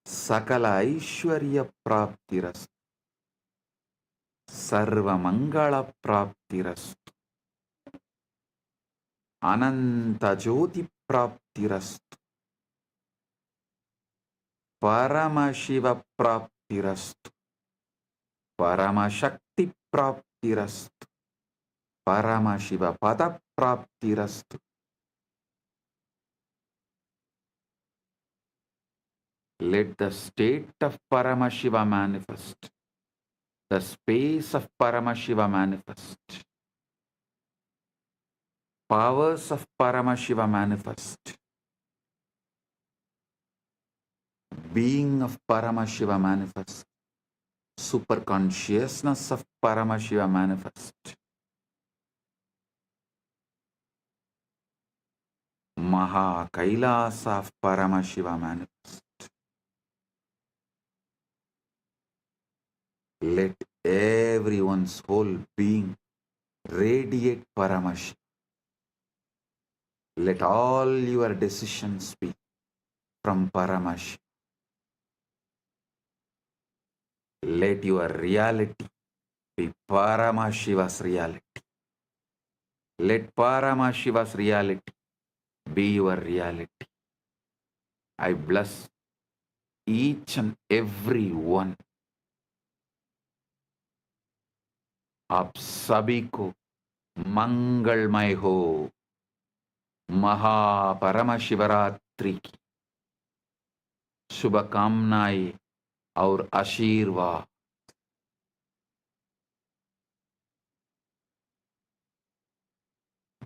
Sakala Aishwarya Praptirastu. Sarva Mangala Praptirastu. Ananta Jyoti Praptirastu. Paramashiva Praptirastu. Paramashakti Praptirastu. Paramashiva Pada Praptirastu. Let the state of Paramashiva manifest. The space of Paramashiva manifest. Powers of Paramashiva manifest. Being of Paramashiva manifest. Super consciousness of Paramashiva manifest. Maha Kailasa of Paramashiva manifest. Let everyone's whole being radiate Paramashiva. Let all your decisions be from Paramashiva. Let your reality be Paramashiva's reality. Let Paramashiva's reality be your reality. I bless each and every one. आप सभी को मंगलमय हो। महापरम शिवरात्रि की शुभकामनाएं और आशीर्वाद।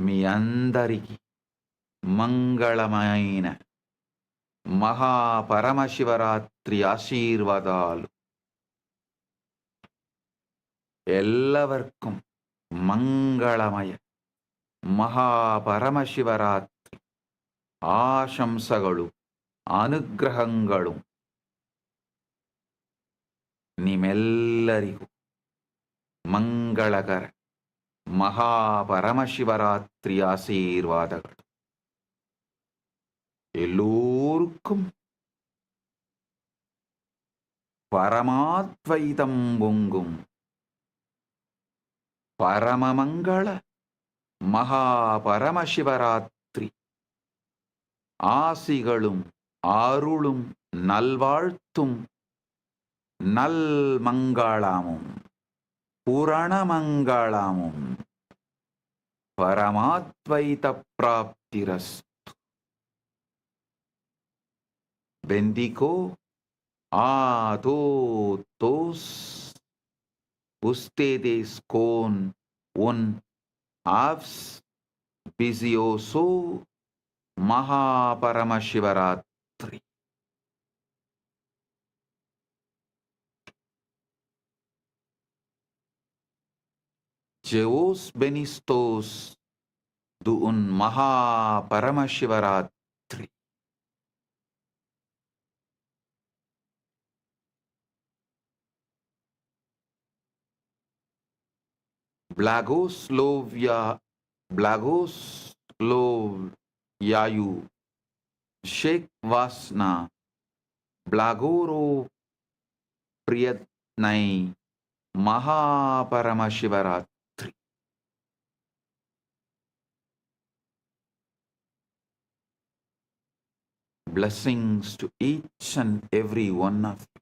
మీ అందరికీ మంగళమైన మహాపరమశివరాత్రి ఆశీర్వాదాలు. എല്ലാവർക്കും മംഗളമയ മഹാപരമശിവരാത്രി ആശംസകളും അനുഗ്രഹങ്ങളും ನಿಮ್ಮೆಲ್ಲರಿಗೂ ಮಂಗಳಕರ ಮಹಾಪರಮಶಿವರಾತ್ರಿ ಆಶೀರ್ವಾದಗಳು. எல்லோருக்கும் பரமாத்வைதம் பொங்கும் பரமமங்கள மகாபரமசிவராத்திரி ஆசிகளும் அருளும் நல்வாழ்த்தும் நல்மங்களமும் புரணமங்களமும் பரமாத்வைத பிராப்திரஸ்து. Bendigo a todos ustedes con un auspicioso Mahaparamashivratri. Que os benistos de un Mahaparamashivratri. Blagoslovyayu Sheikh Vasna Blagoro Priyatnai Mahaparamashivratri. Blessings to each and every one of you.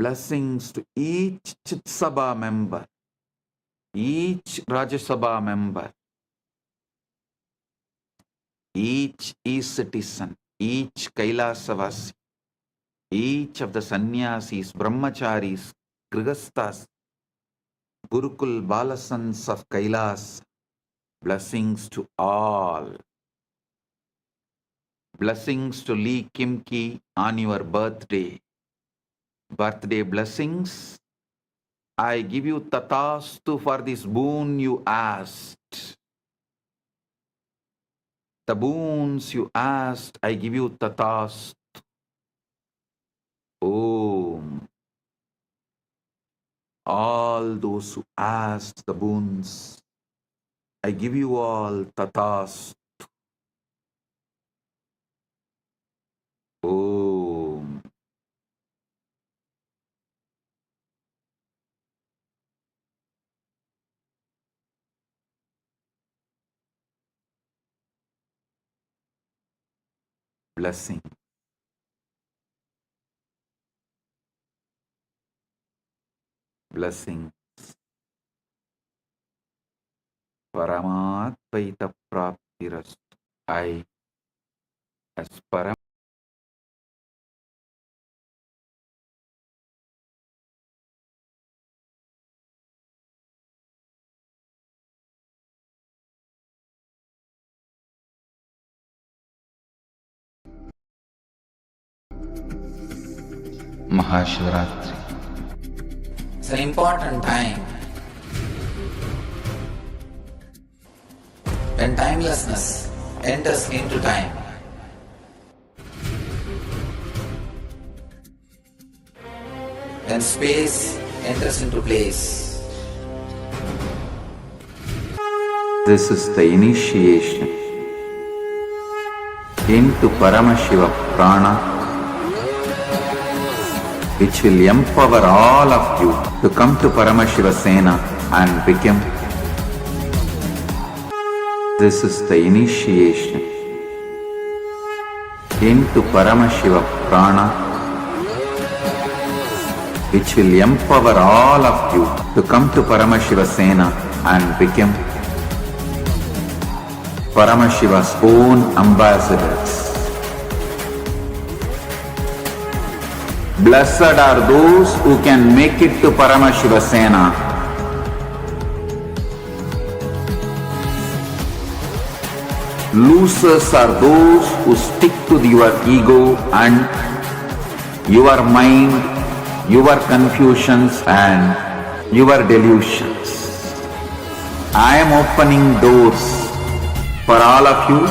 Blessings to each Chit Sabha member, each Rajya Sabha member, each e-citizen, each Kailasa-vasi, each of the sannyasis, brahmacharis, grihasthas, Gurukul Balasans of Kailas. Blessings to all. Blessings to Lee Kimki on your birthday. Birthday blessings. I give you tatastu for this boon you asked. The boons you asked, I give you tatastu. Om. All those who asked the boons, I give you all tatastu. Om. Blessing. Blessings. Paramatvaita praptirastu. I, as Param Mahashivratri. It's an important time when timelessness enters into time. When space enters into place. This is the initiation into Paramashiva Prana, which will empower all of you to come to Paramashiva Sena and become This is the initiation into Paramashiva Prana, which will empower all of you to come to Paramashiva Sena and become Paramashiva's own ambassadors. Blessed are those who can make it to Paramashiva Sena. Losers are those who stick to your ego and your mind, your confusions and your delusions. I am opening doors for all of you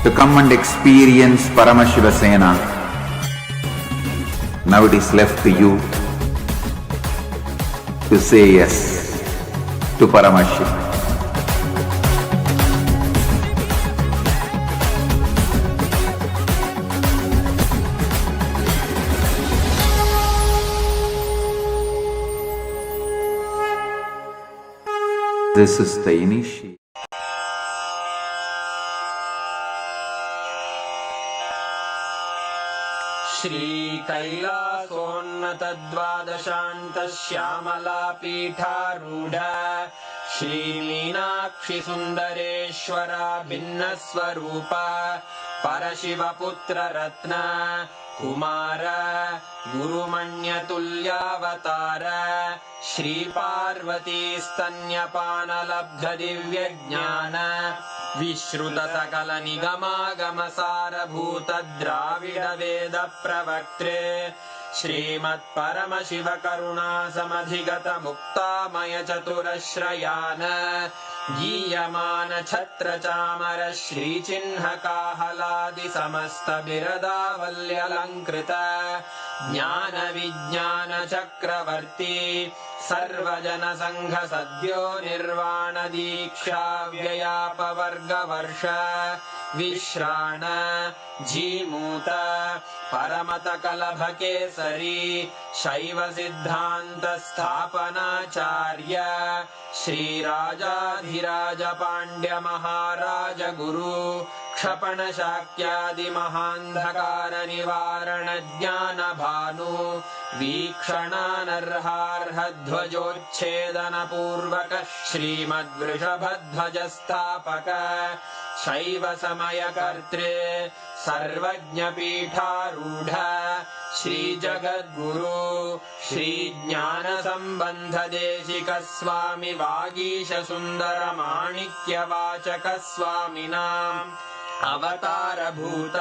to come and experience Paramashiva Sena. Now it is left to you to say yes to Paramashiva. This is the initiation. Shri कैलासोन्नतद्वादशान्त Shyamala पीठारूढ Shri Meenakshi सुन्दरेश्वरा भिन्नस्वरूप परशिवपुत्र रत्न कुमार गुरुमण्यतुल्यावतार श्री पार्वती स्तन्यपानलब्ध दिव्यज्ञान विश्रुत सकल निगमागम सारभूत द्राविड वेद प्रवक्त्रे श्रीमत् परमशिव करुणा समधिगत मुक्तामय चतुरश्रयान गीयमान छत्र चामर श्रीचिह्न काहलादि समस्त बिरदावल्यलङ्कृत ज्ञान विज्ञान चक्रवर्ती सर्वजन संघ सद्यो निर्वाण दीक्षा व्ययापवर्गवर्ष विश्राण जीमूत परमत कलभ केसरी शैव सिद्धांत स्थापनाचार्य श्री राजाधिराज पांड्य महाराज गुरु क्षपण शाक्यादि महांधकार निवारण ज्ञान भानु वीक्षणानर्हार्ह ध्वजोच्छेदन पूर्वक श्रीमद्वृषभध्वज स्थापक शैव समय कर्त्रे सर्वज्ञ पीठारूढ़ श्री जगद्गुरु श्री ज्ञान संबंध देशिक स्वामी वागीश सुंदर माणिक्य वाचक स्वामिनाम् अवतार भूत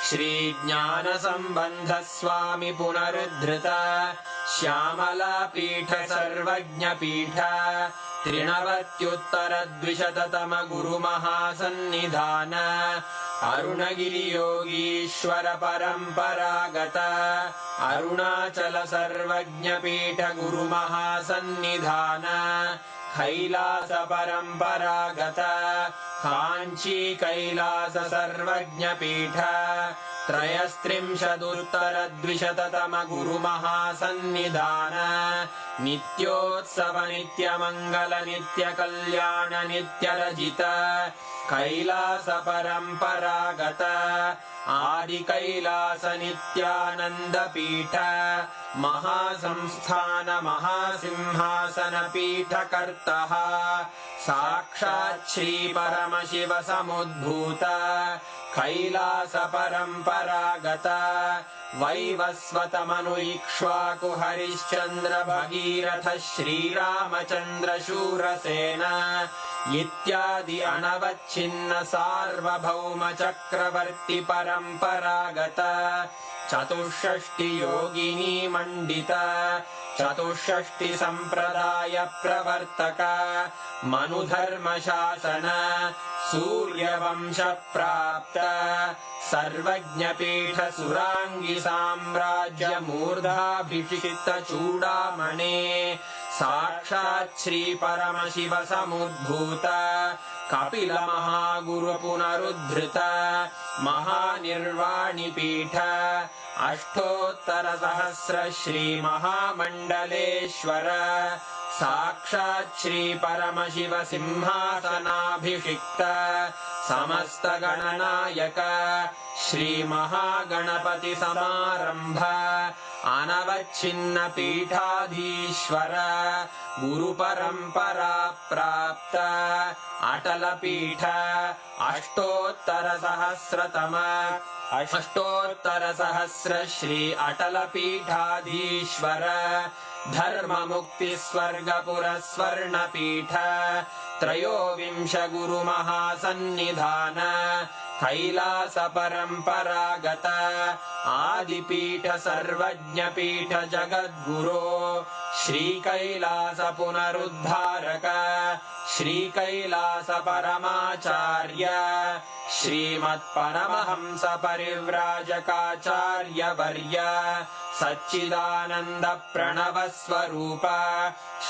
श्री ज्ञान संबंध स्वामी पुनरुद्धृत श्यामला पीठ सर्वज्ञ पीठ त्रिणवत्युत्तर द्विशततम गुरु महासन्निधान अरुणगिरि योगीश्वर परंपरागत अरुणाचल सर्वज्ञ पीठ गुरु महासन्निधान कैलास परंपरागत कांची कैलास सर्वज्ञ पीठ त्रयस्त्रिंशदुत्तर द्विशततम गुरु महासन्निधान नित्योत्सव नित्य मंगल नित्य कल्याण नित्य रजित कैलास परंपरागत आदि कैलास नित्यानंद पीठ महासंस्थान महासिंहासन पीठ कर्तः साक्षात् श्री परमशिव समुद्भूत कैलास परंपरागत वैवस्वत मनु इक्ष्वाकु हरिश्चंद्र भगीरथ श्रीरामचंद्र शूरसेन इत्यादि अनवच्छिन्न सार्वभौम चक्रवर्ती परंपरागत चतुष्षष्टि योगिनी मंडित चतुष्षष्टि संप्रदाय प्रवर्तक मनुधर्म शासन सूर्यवंश प्राप्त सर्वज्ञ पीठ सुरांगी साम्राज्य मूर्धाभिषिक्त चूड़ामणे साक्षात् श्री परमशिव समुद्भूत कपिल महागुरु पुनरुद्धृत महानिर्वाणि पीठ अष्टोत्तर सहस्र श्री महामंडलेश्वर साक्षात् श्री परमशिव सिंहासनाभिषिक्त समस्त गणनायक श्री महागणपति समारंभ अनवच्छिन्न पीठाधीश्वर गुरु परंपरा प्राप्त अटल पीठ अष्टोत्तर सहस्र श्री अटल पीठाधीश्वर धर्म मुक्ति स्वर्ग पुरस्वर्ण पीठ त्रयोविंश गुरु महासन्निधान कैलास परंपरागत आदिपीठ सर्वज्ञ पीठ जगद्गुरो श्री कैलास पुनरुद्धारक श्री कैलास परमाचार्य श्रीमत् परमहंस परिव्राजकाचार्य वर्य सच्चिदानंद प्रणव स्वरूप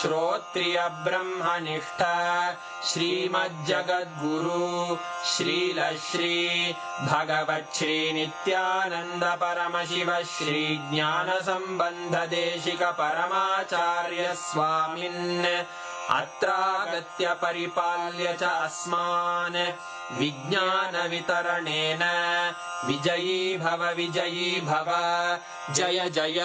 श्रोत्रिय ब्रह्मनिष्ठ श्रीमज्जगद्गुरु श्रील श्री भगवत् श्री नित्यानंद परमशिव श्री ज्ञान संबंध देशिक परमाचार्य स्वामिन् अत्रागत्य परिपाल्य च अस्मान् विज्ञान वितरणेन विजयी भव जय जय।